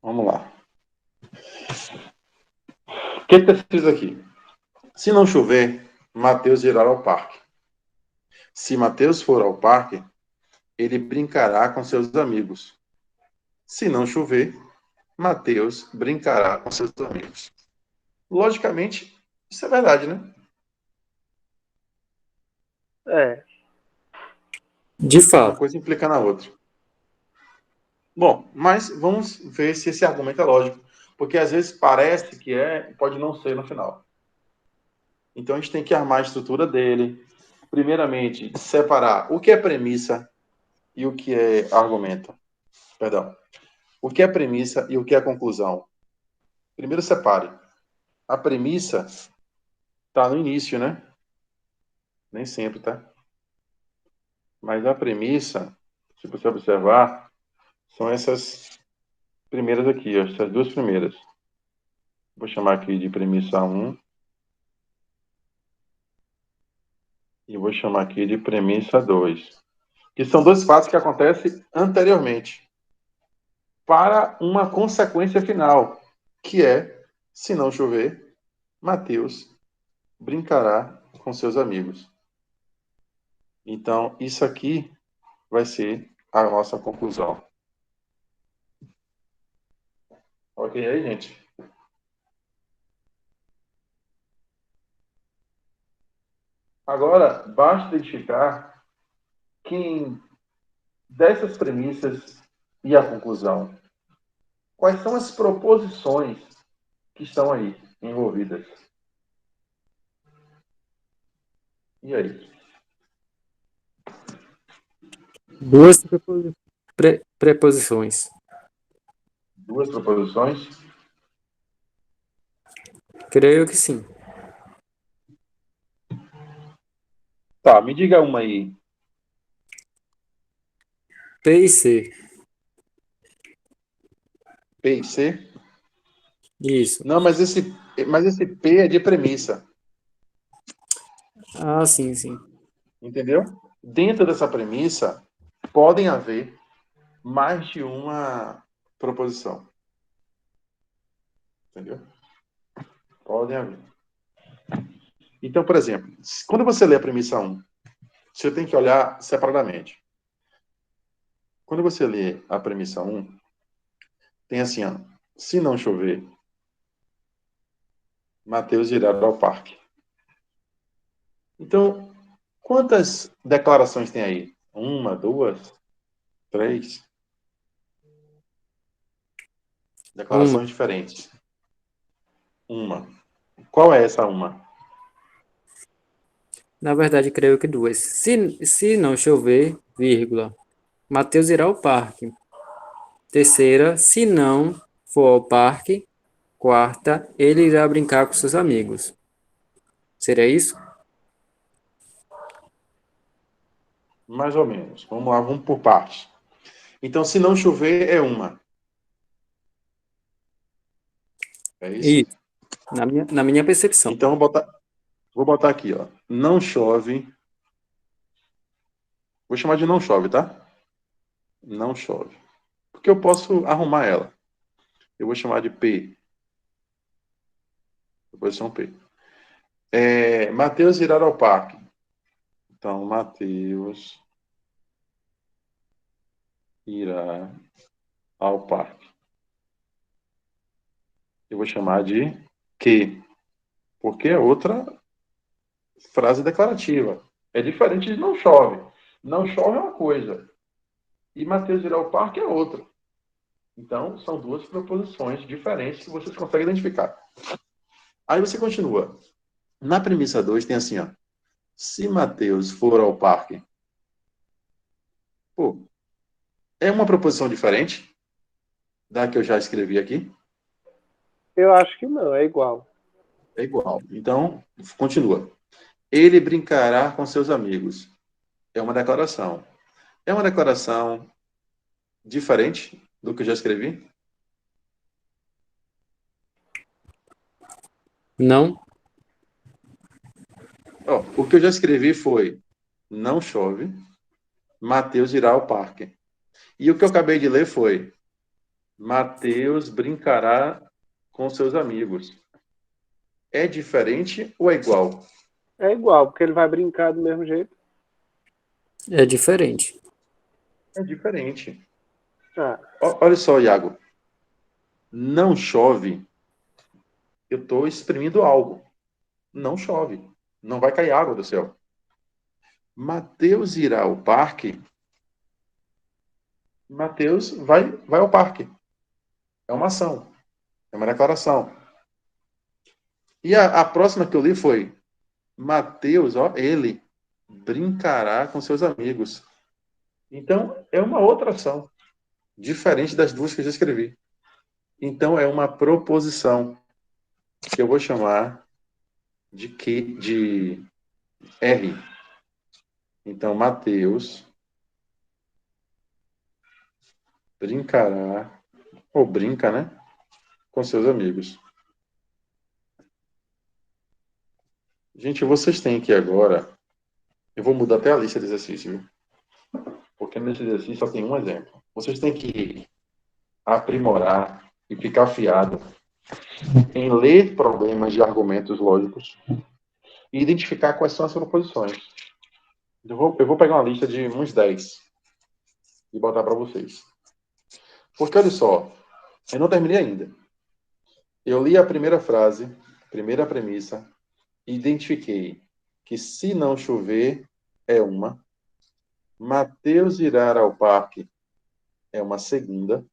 Vamos lá. O que está escrito aqui? Se não chover, Mateus irá ao parque. Se Mateus for ao parque, ele brincará com seus amigos. Se não chover, Mateus brincará com seus amigos. Logicamente, isso é verdade, né? É. De Uma fato. coisa implica na outra. Bom, mas vamos ver se esse argumento é lógico. Porque às vezes parece que é, pode não ser no final. Então a gente tem que armar a estrutura dele. Primeiramente, separar o que é premissa e o que é argumento. Perdão. O que é premissa e o que é conclusão. Primeiro separe. A premissa está no início, né? Nem sempre, tá? Mas a premissa, se você observar, são essas primeiras aqui, ó, essas duas primeiras. Vou chamar aqui de premissa 1 e vou chamar aqui de premissa 2. Que são dois fatos que acontecem anteriormente para uma consequência final, que é, se não chover, Mateus brincará com seus amigos. Então, isso aqui vai ser a nossa conclusão. Ok aí, gente? Agora, basta identificar quem dessas premissas e a conclusão, quais são as proposições que estão aí envolvidas. E aí? Duas preposições. Duas proposições? Creio que sim. Tá, me diga uma aí. P e C. P e C? Isso. Não, mas esse P é de premissa, Ah, sim, sim. entendeu? Dentro dessa premissa, podem haver mais de uma proposição. Entendeu? Podem haver. Então, por exemplo, quando você lê a premissa 1, você tem que olhar separadamente. Quando você lê a premissa 1, tem assim, ó, se não chover, Mateus irá ao parque. Então, quantas declarações tem aí? Uma, duas, três? Uma. Declarações diferentes. Uma. Qual é essa uma? Na verdade, creio que duas. Se não chover, vírgula, Mateus irá ao parque. Terceira, se não for ao parque. Quarta, ele irá brincar com seus amigos. Seria isso? Mais ou menos. Vamos lá, vamos por partes. Então, se não chover, é uma. É isso? Isso, na minha percepção. Então, vou botar aqui, ó. Não chove. Vou chamar de não chove, tá? Não chove. Porque eu posso arrumar ela. Eu vou chamar de P. Posição P. Mateus irá ao parque. Então, Mateus irá ao parque. Eu vou chamar de que, porque é outra frase declarativa. É diferente de não chove. Não chove é uma coisa. E Mateus irá ao parque é outra. Então, são duas proposições diferentes que vocês conseguem identificar. Aí você continua. Na premissa 2 tem assim, ó. Se Mateus for ao parque, pô, é uma proposição diferente da que eu já escrevi aqui? Eu acho que não, é igual. É igual. Então, continua. Ele brincará com seus amigos. É uma declaração. É uma declaração diferente do que eu já escrevi? Não? Ó, o que eu já escrevi foi: não chove, Mateus irá ao parque. E o que eu acabei de ler foi: Mateus brincará com seus amigos. É diferente ou é igual? É igual, porque ele vai brincar do mesmo jeito. É diferente. É diferente. Ah, Olha só, Iago. não chove, eu estou exprimindo algo. Não chove. Não vai cair água do céu. Mateus irá ao parque. Mateus vai ao parque. É uma ação. É uma declaração. E a próxima que eu li foi Mateus, ele brincará com seus amigos. Então, é uma outra ação, diferente das duas que eu já escrevi. Então, é uma proposição que eu vou chamar de R. Então, Mateus brincará, ou brinca, né? Com seus amigos. Gente, vocês têm que agora... Eu vou mudar até a lista de exercício, viu? Porque nesse exercício só tem um exemplo. Vocês têm que aprimorar e ficar afiado em ler problemas de argumentos lógicos e identificar quais são as proposições. Eu vou pegar uma lista de uns 10 e botar para vocês. Porque, olha só, eu não terminei ainda. Eu li a primeira frase, primeira premissa, e identifiquei que se não chover é uma, Mateus irá ao parque é uma segunda,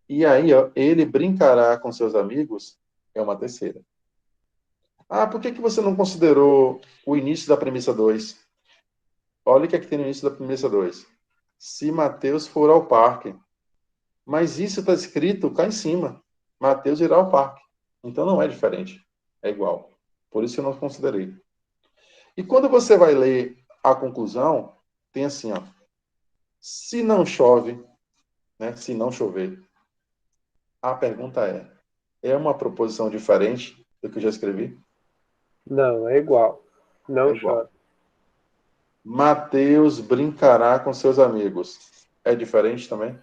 e aí ó, ele brincará com seus amigos é uma terceira. Ah, por que você não considerou o início da premissa 2? Olha o que é que tem no início da premissa 2. Se Mateus for ao parque. Mas isso está escrito cá em cima. Mateus irá ao parque. Então não é diferente. É igual. Por isso eu não considerei. E quando você vai ler a conclusão, tem assim, ó. Se não chove, né? Se não chover. A pergunta é uma proposição diferente do que eu já escrevi? Não, é igual. Não É igual. chove. Mateus brincará com seus amigos. É diferente também?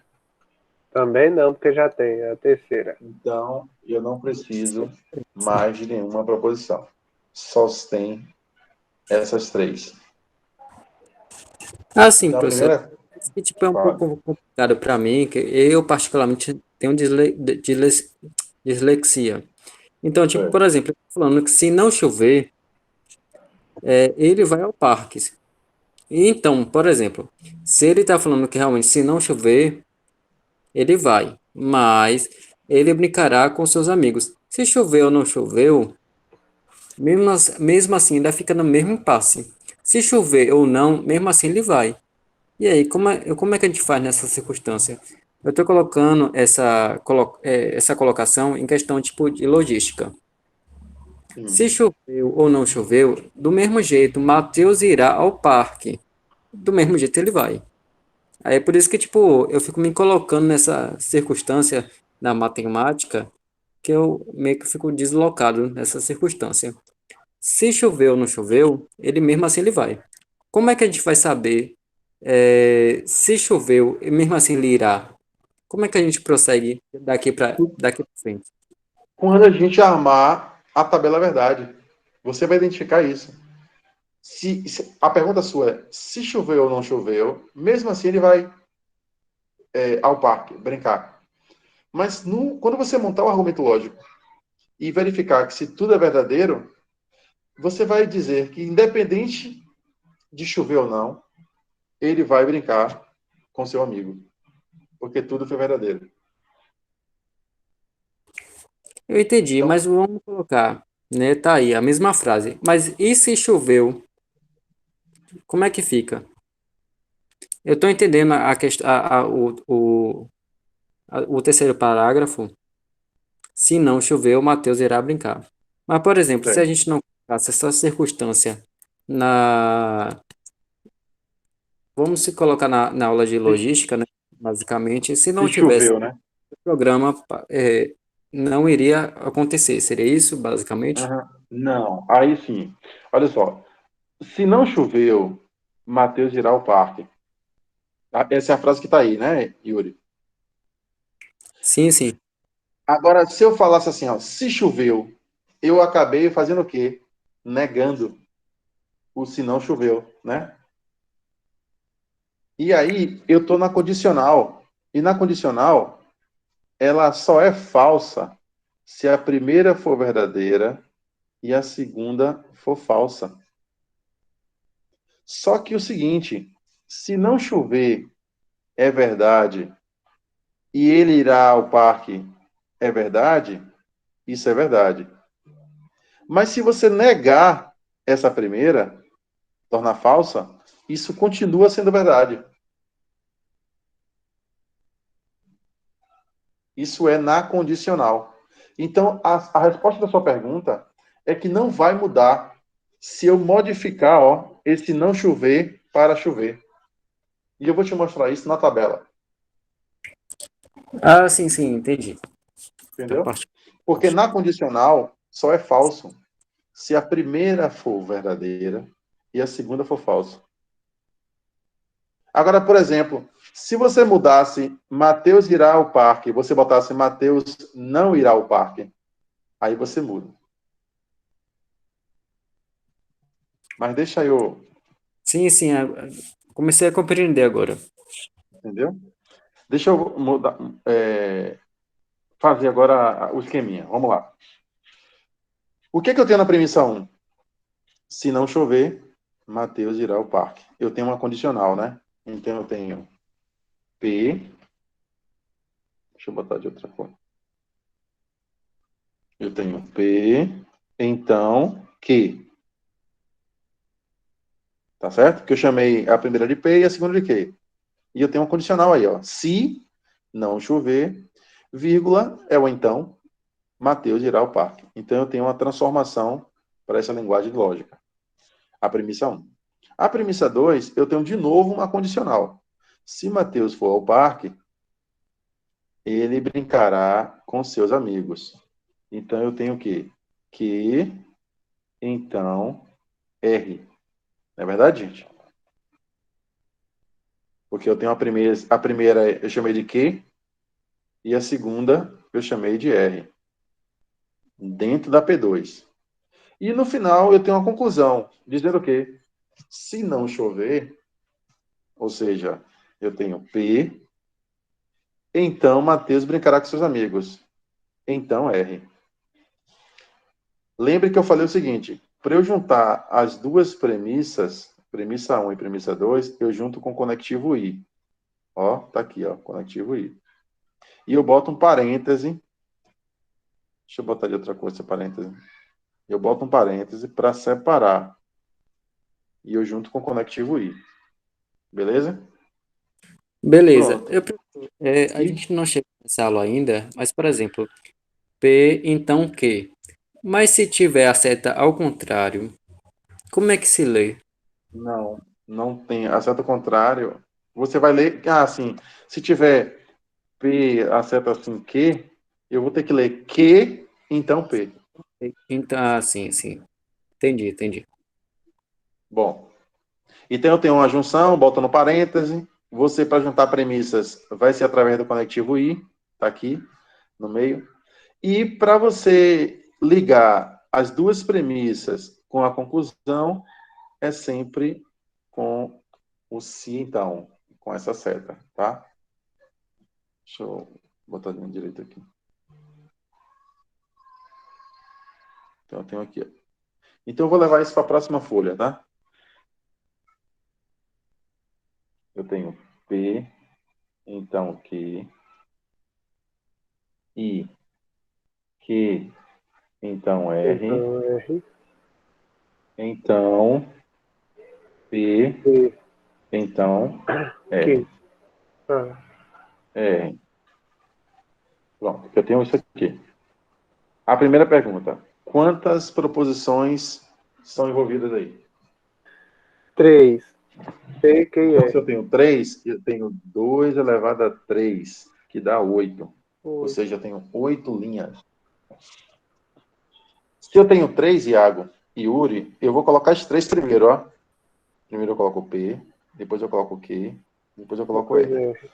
Também não, porque já tem, é a terceira. Então, eu não preciso mais de nenhuma proposição. Só tem essas três. Ah, sim, Então, a professor. primeira... Isso que, tipo, é um Fala. pouco complicado para mim, que eu particularmente tenho dislexia. Então, tipo, É. por exemplo, eu tô falando que se não chover, ele vai ao parque. Então, por exemplo, se ele está falando que realmente se não chover, ele vai, mas ele brincará com seus amigos. Se choveu ou não choveu, mesmo assim ainda fica no mesmo impasse. Se chover ou não, mesmo assim ele vai. E aí, como é que a gente faz nessa circunstância? Eu estou colocando essa colocação em questão tipo de logística. Se choveu ou não choveu, do mesmo jeito, Mateus irá ao parque. Do mesmo jeito ele vai. Aí é por isso que, tipo, eu fico me colocando nessa circunstância da matemática, que eu meio que fico deslocado nessa circunstância. Se choveu ou não choveu, ele mesmo assim ele vai. Como é que a gente vai saber se choveu e mesmo assim ele irá? Como é que a gente prossegue daqui para frente? Quando a gente armar a tabela verdade, você vai identificar isso. A pergunta sua é, se choveu ou não choveu, mesmo assim ele vai ao parque, brincar. Mas quando você montar um argumento lógico e verificar que se tudo é verdadeiro, você vai dizer que independente de chover ou não, ele vai brincar com seu amigo. Porque tudo foi verdadeiro. Eu entendi, Então, mas vamos colocar, né? Tá aí, a mesma frase. Mas e se choveu? Como é que fica? Eu estou entendendo a questão, o terceiro parágrafo. Se não chover, o Mateus irá brincar. Mas, por exemplo, se a é, gente não colocasse essa circunstância na. Vamos se colocar na aula de se, logística, né? Basicamente, se se não tivesse choveu, né? o programa, não iria acontecer. Seria isso, basicamente? Aham. Não, aí sim. Olha só. Se não choveu, Mateus irá ao parque. Essa é a frase que está aí, né, Yuri? Sim, sim. Agora, se eu falasse assim, ó, se choveu, eu acabei fazendo o quê? Negando o se não choveu, né? E aí, eu estou na condicional. E na condicional, ela só é falsa se a primeira for verdadeira e a segunda for falsa. Só que o seguinte, se não chover é verdade e ele irá ao parque é verdade, isso é verdade. Mas se você negar essa primeira, tornar falsa, isso continua sendo verdade. Isso é na condicional. Então, a resposta da sua pergunta é que não vai mudar se eu modificar esse não chover para chover. E eu vou te mostrar isso na tabela. Ah, sim, sim, entendi. A Entendeu? parte. Porque na condicional só é falso se a primeira for verdadeira e a segunda for falsa. Agora, por exemplo, se você mudasse Mateus irá ao parque, você botasse Mateus não irá ao parque, aí você muda. Mas deixa eu, Sim, sim, comecei a compreender agora. entendeu? Deixa eu mudar, fazer agora o esqueminha. Vamos lá. O que eu tenho na premissa 1? Se não chover, Mateus irá ao parque. Eu tenho uma condicional, né? Então eu tenho P. Deixa eu botar de outra forma. Eu tenho P, então que. Tá certo? Porque eu chamei a primeira de P e a segunda de que. E eu tenho um condicional aí, ó. Se não chover, vírgula, é o então, Mateus irá ao parque. Então eu tenho uma transformação para essa linguagem lógica. A premissa 1. A premissa 2, eu tenho de novo uma condicional. Se Mateus for ao parque, ele brincará com seus amigos. Então eu tenho o quê? Que, então, R. Não é verdade, gente? Porque eu tenho a primeira eu chamei de que e a segunda eu chamei de R. Dentro da P2. E no final eu tenho uma conclusão, dizendo o quê? Se não chover, ou seja, eu tenho P, então Mateus brincará com seus amigos. Então R. Lembre que eu falei o seguinte, para eu juntar as duas premissas, premissa 1 e premissa 2, eu junto com o conectivo I. Ó, tá aqui, ó, conectivo I. E eu boto um parêntese. Deixa eu botar de outra coisa, esse parêntese. Eu boto um parêntese para separar. E eu junto com o conectivo I. Beleza? Beleza. Pronto. A E gente não chegou nessa aula ainda, mas, por exemplo, P, então Q. Mas se tiver a seta ao contrário, como é que se lê? não tem acerto ao contrário. Você vai ler, assim, se tiver P acerto assim Q, eu vou ter que ler Q, então P. Então, ah, sim, sim. Entendi, entendi. Bom, então eu tenho uma junção, boto no parêntese. Você, para juntar premissas, vai ser através do conectivo I, tá aqui no meio. E para você ligar as duas premissas com a conclusão, é sempre com o se, então, com essa seta, tá? Deixa eu botar de direito aqui. Então, eu tenho aqui, ó. Então, eu vou levar isso para a próxima folha, tá? Eu tenho P, então Q, I, Q, então R, Então, R, então P, P, então R. Q. Ah, R. Pronto, eu tenho isso aqui. A primeira pergunta. Quantas proposições são envolvidas aí? 3. P, Q e Então, se R. eu tenho 3, eu tenho 2 elevado a 3, que dá 8. Ou 8. seja, eu tenho 8 linhas. Se eu tenho 3, Iago e Yuri, eu vou colocar as 3 primeiro, ó. Primeiro eu coloco o P, depois eu coloco o Q, depois eu coloco o Depois R. R.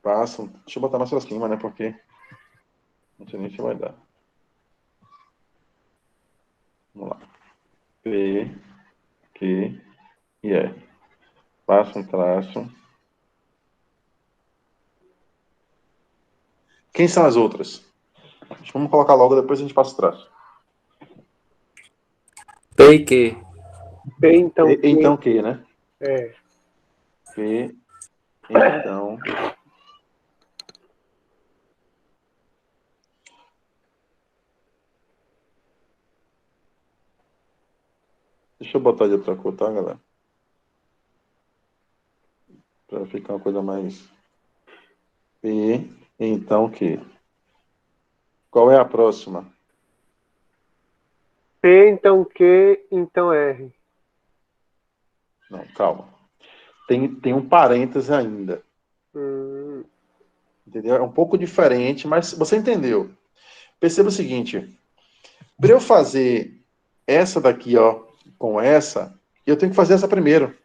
Passo. Deixa eu botar mais pra cima, né? Porque não sei nem se vai dar. Vamos lá. P, Q e R. Passo um traço. Quem são as outras? Vamos colocar logo, depois a gente passa o traço. P e Q. P, então, Então que, né? É. P, então... Deixa eu botar de outra cor, tá, galera? Para ficar uma coisa mais... P, então que? Qual é a próxima? P, então Q, então R. Não, calma. Tem um parêntese ainda. Entendeu? É um pouco diferente, mas você entendeu. Perceba o seguinte. Para eu fazer essa daqui, ó, com essa, eu tenho que fazer essa primeiro.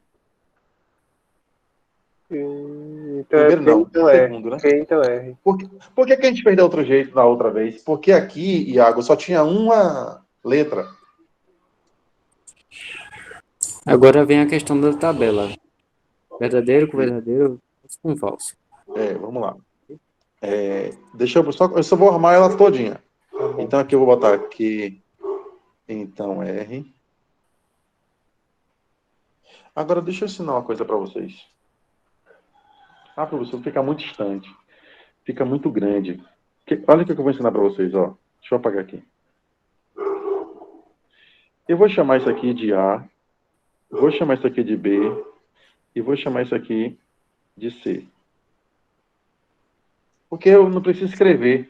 Então é Primeiro P, não, então R. segundo, né? P, então R. Por que a gente fez da outro jeito da outra vez? Porque aqui, Iago, só tinha uma letra. Agora vem a questão da tabela. Verdadeiro com verdadeiro, falso com falso. Vamos lá. Eu só vou arrumar ela todinha. Então aqui eu vou botar aqui, então R. Agora deixa eu ensinar uma coisa para vocês. Professor, fica muito distante. Fica muito grande. Olha o que eu vou ensinar para vocês, ó. Deixa eu apagar aqui. Eu vou chamar isso aqui de A, vou chamar isso aqui de B e vou chamar isso aqui de C. Porque eu não preciso escrever.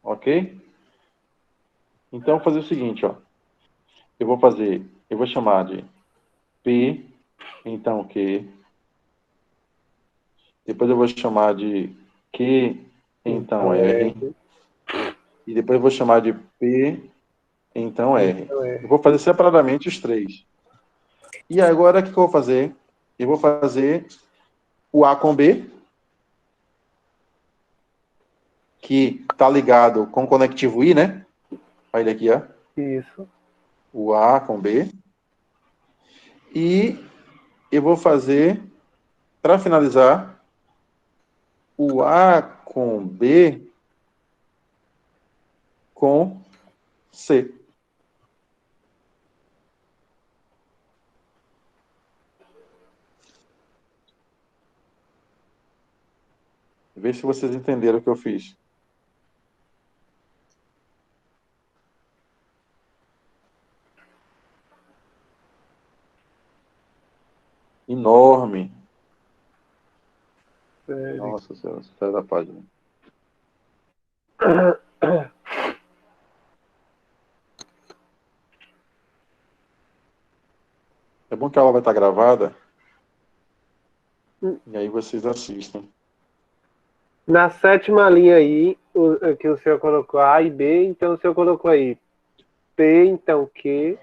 Ok? Então, eu vou fazer o seguinte, ó. Eu vou chamar de P, então Q. Depois eu vou chamar de Q, então R. E depois eu vou chamar de P, então R. Eu vou fazer separadamente os três. E agora, o que eu vou fazer? Eu vou fazer o A com B, que está ligado com o conectivo I, né? Olha ele aqui, ó. Isso. O A com B. E eu vou fazer, para finalizar, o A com B com C. Vê se vocês entenderam o que eu fiz. Enorme. Nossa Senhora, sai da página. É bom que a aula vai estar gravada. E aí vocês assistem. Na sétima linha aí, que o senhor colocou A e B, então o senhor colocou aí P, então Q,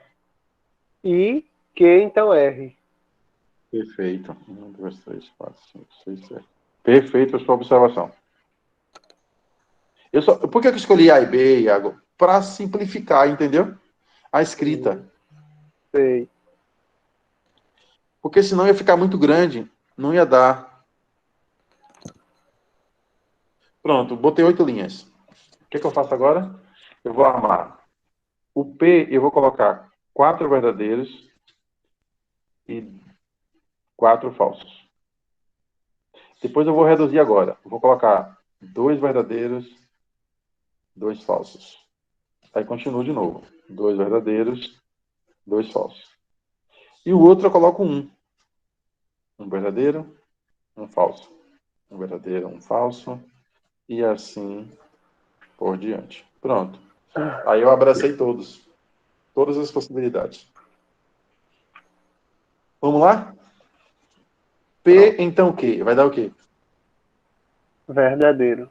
e Q, então R. Perfeito. 1, 2, 3, 4, 5, 6, 7. Perfeito a sua observação. Por que eu escolhi A e B, Iago? Para simplificar, entendeu? A escrita. Sei. Porque senão ia ficar muito grande. Não ia dar. Pronto, botei 8 linhas. O que eu faço agora? Eu vou armar. O P, eu vou colocar 4 verdadeiros e 4 falsos. Depois eu vou reduzir agora. Eu vou colocar 2 verdadeiros, 2 falsos. Aí continuo de novo. 2 verdadeiros, 2 falsos. E o outro eu coloco 1. Um verdadeiro, um falso. Um verdadeiro, um falso. E assim por diante. Pronto. Aí eu abracei todos. Todas as possibilidades. Vamos lá? P, então o quê? Vai dar o quê? Verdadeiro.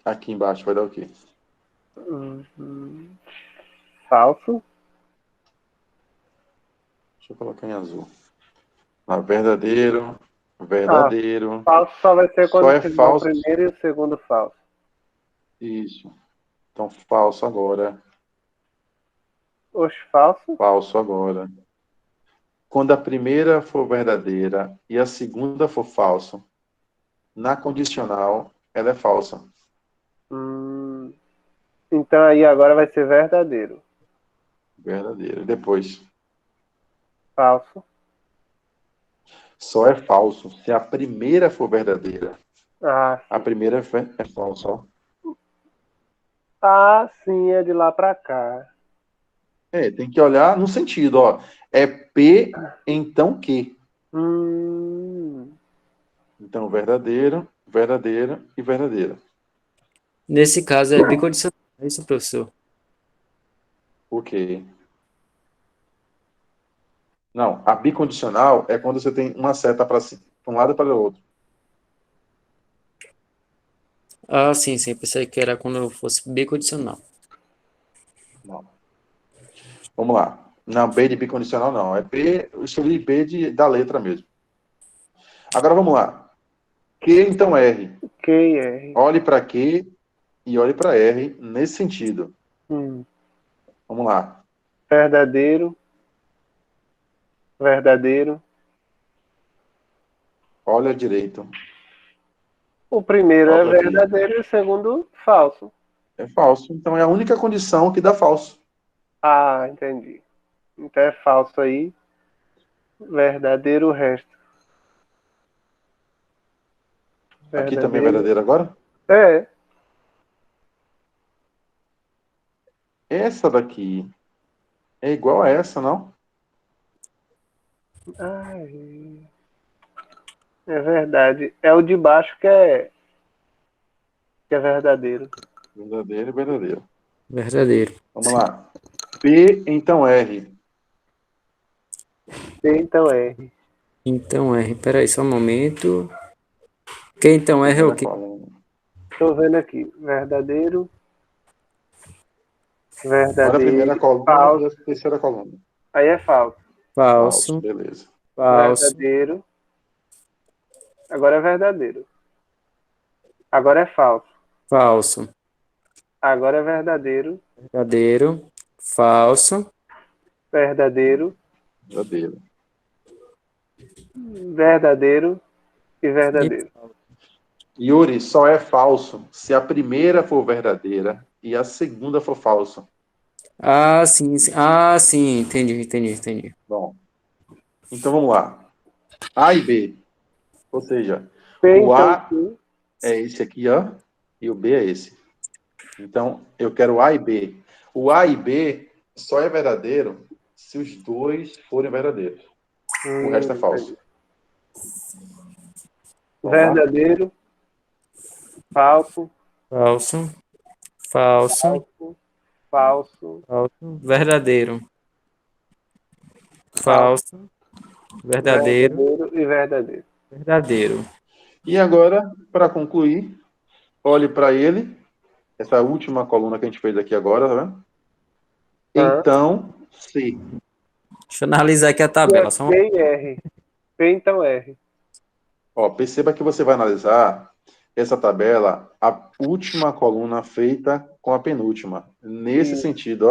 Aqui embaixo vai dar o quê? Falso. Deixa eu colocar em azul. Verdadeiro, verdadeiro. Falso só vai ser Só quando é tiver o falso. primeiro e o segundo falso. Isso. Então, falso agora. Os falsos. Falso agora. quando a primeira for verdadeira e a segunda for falso, na condicional, ela é falsa. Então aí agora vai ser verdadeiro. Verdadeira. Depois, Falso. só é falso se a primeira for verdadeira. Ah, A primeira é falsa. Ó. Sim, é de lá pra cá. Tem que olhar no sentido, ó. É P, então que. Então, verdadeiro, verdadeira e verdadeira. Nesse caso é bicondicional. É isso, professor? Ok. Não, a bicondicional é quando você tem uma seta para um lado e para o outro. Ah, sim, sim. Pensei que era quando fosse bicondicional. Não. Vamos lá. Não, B de bicondicional não. É B, eu escrevi B da letra mesmo. Agora vamos lá. Q, então R. QR. Olhe para Q e olhe para R nesse sentido. Vamos lá. Verdadeiro. Verdadeiro. Olha direito. O primeiro é Olha aqui. verdadeiro e o segundo falso. É falso. Então é a única condição que dá falso. Ah, entendi. Então é falso aí. Verdadeiro o resto. Aqui também é Verdadeiro. verdadeiro agora? É. Essa daqui é igual a essa, não? Ai, é verdade. É o de baixo que é verdadeiro. Verdadeiro e verdadeiro. Verdadeiro. Vamos lá. P, então R. Então é. Então R. Peraí, só um momento. Que então R é o Primeira quê? coluna. Estou vendo aqui. Verdadeiro. Olha a primeira Verdadeiro. coluna e Falso. a terceira coluna. Aí é falso. Falso, Falso. beleza. Falso. Verdadeiro. Agora é verdadeiro. Agora é falso. Falso. Agora é verdadeiro. Verdadeiro. Falso. Verdadeiro. Verdadeiro. Verdadeiro e E verdadeiro. Yuri, só é falso se a primeira for verdadeira e a segunda for falsa. Ah, sim, sim. Ah, sim. Entendi. Bom, então vamos lá. A e B. Ou seja, P, o então, A é esse aqui, ó, e o B é esse. Então, eu quero A e B. O A e B só é verdadeiro se os dois forem verdadeiros. O resto é falso. Vamos lá? verdadeiro, falso, Falso. Falso. falso, Falso. Verdadeiro. falso, Falso. Verdadeiro. verdadeiro e verdadeiro. Verdadeiro. E agora, para concluir, olhe para ele, essa última coluna que a gente fez aqui agora, tá vendo? Então, C. Deixa eu analisar aqui a tabela. Só P e R. P, então R. Ó, perceba que você vai analisar essa tabela, a última coluna feita com a penúltima. Nesse Isso. sentido,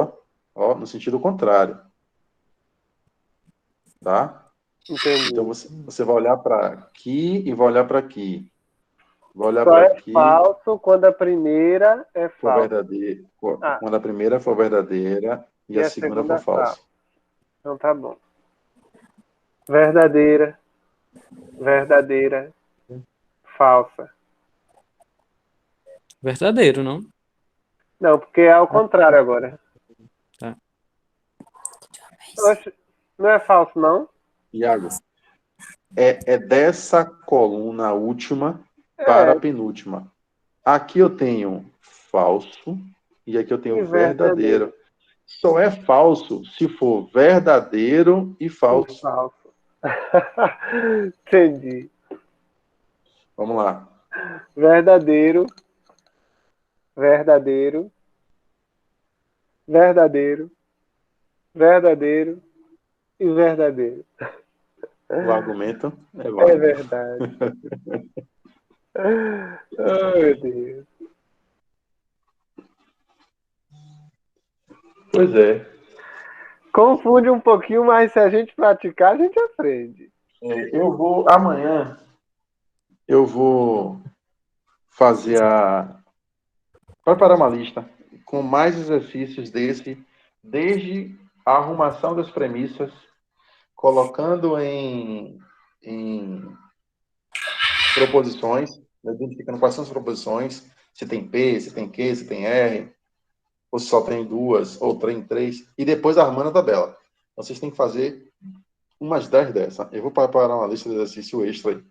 ó. Ó, no sentido contrário. Tá? Entendi. Então, você vai olhar para aqui e vai olhar para aqui. Vai olhar Só para é aqui, falso quando a primeira é for falsa. verdadeira, Ah, quando a primeira for verdadeira e e a a segunda for segunda falsa. falsa. Então tá bom. Verdadeira, verdadeira, falsa. verdadeiro, não? Não, porque é ao contrário agora. Tá. Oxe, não é falso, não? Iago, é dessa coluna última para a É, penúltima. Aqui eu tenho falso e aqui eu tenho e verdadeiro. verdadeiro. Só é falso se for verdadeiro e E falso. falso. Entendi. Vamos lá. Verdadeiro, verdadeiro, verdadeiro, verdadeiro e verdadeiro. O argumento é É válido. verdade. Oh, meu Deus. Pois é. Confunde um pouquinho, mas se a gente praticar, a gente aprende. Amanhã, eu vou fazer preparar uma lista com mais exercícios desde a arrumação das premissas, colocando em proposições, né, identificando quais são as proposições, se tem P, se tem Q, se tem R, ou se só tem duas, ou tem três, e depois armando a tabela. Vocês têm que fazer umas 10 dessas. Eu vou preparar uma lista de exercício extra aí,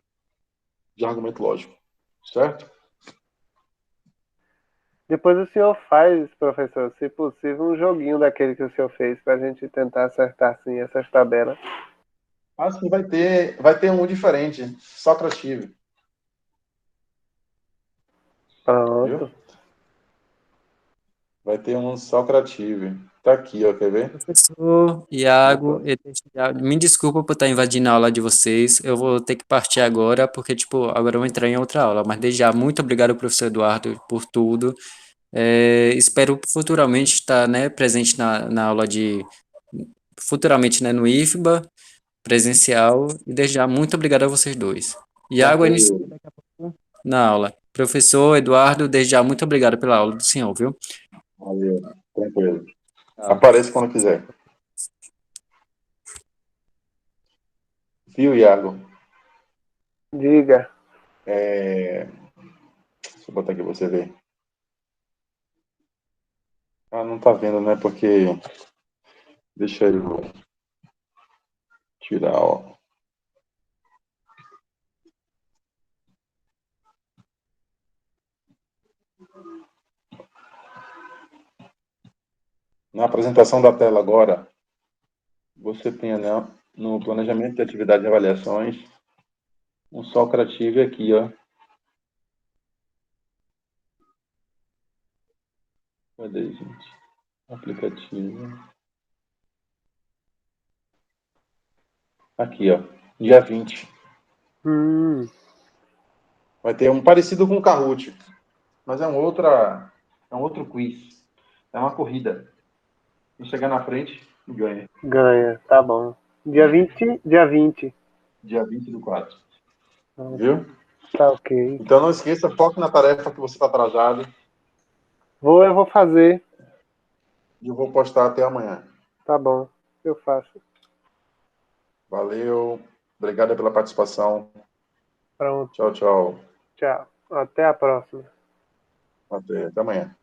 de argumento lógico. Certo? Depois o senhor faz, professor, se possível, um joguinho daquele que o senhor fez, para a gente tentar acertar, sim, essas tabelas. Acho que vai ter um diferente, Socrative. Pronto. Viu? Vai ter um Socrative. Tá aqui, ó, quer ver? Professor Iago, me desculpa por estar invadindo a aula de vocês. Eu vou ter que partir agora, porque, tipo, agora eu vou entrar em outra aula. Mas desde já, muito obrigado, professor Eduardo, por tudo. Espero futuramente estar, né, presente na aula futuramente, né, no IFBA, presencial. E desde já, muito obrigado a vocês dois. Iago, inicia Tranquilo. daqui a pouco na aula. Professor Eduardo, desde já, muito obrigado pela aula do senhor, viu? Valeu. Tranquilo. Tá. Apareça quando quiser. Viu, Iago? Diga. Deixa eu botar aqui pra você ver. Ah, não tá vendo, né? Porque. Deixa eu tirar, ó. Na apresentação da tela agora, você tem, né, no planejamento de atividades e avaliações, um Socrative aqui, ó. Cadê, gente? Aplicativo. Aqui, ó. Dia 20. Vai ter um parecido com o Kahoot, mas é um outro quiz. É uma corrida. Quem chegar na frente, ganha. Ganha, tá bom. Dia 20, dia 20. Dia 20 do 4. Viu? Tá ok. Então não esqueça, foque na tarefa que você está atrasado. Eu vou fazer. E eu vou postar até amanhã. Tá bom, eu faço. Valeu. Obrigado pela participação. Pronto, Tchau, tchau. tchau. Até a próxima. Até amanhã.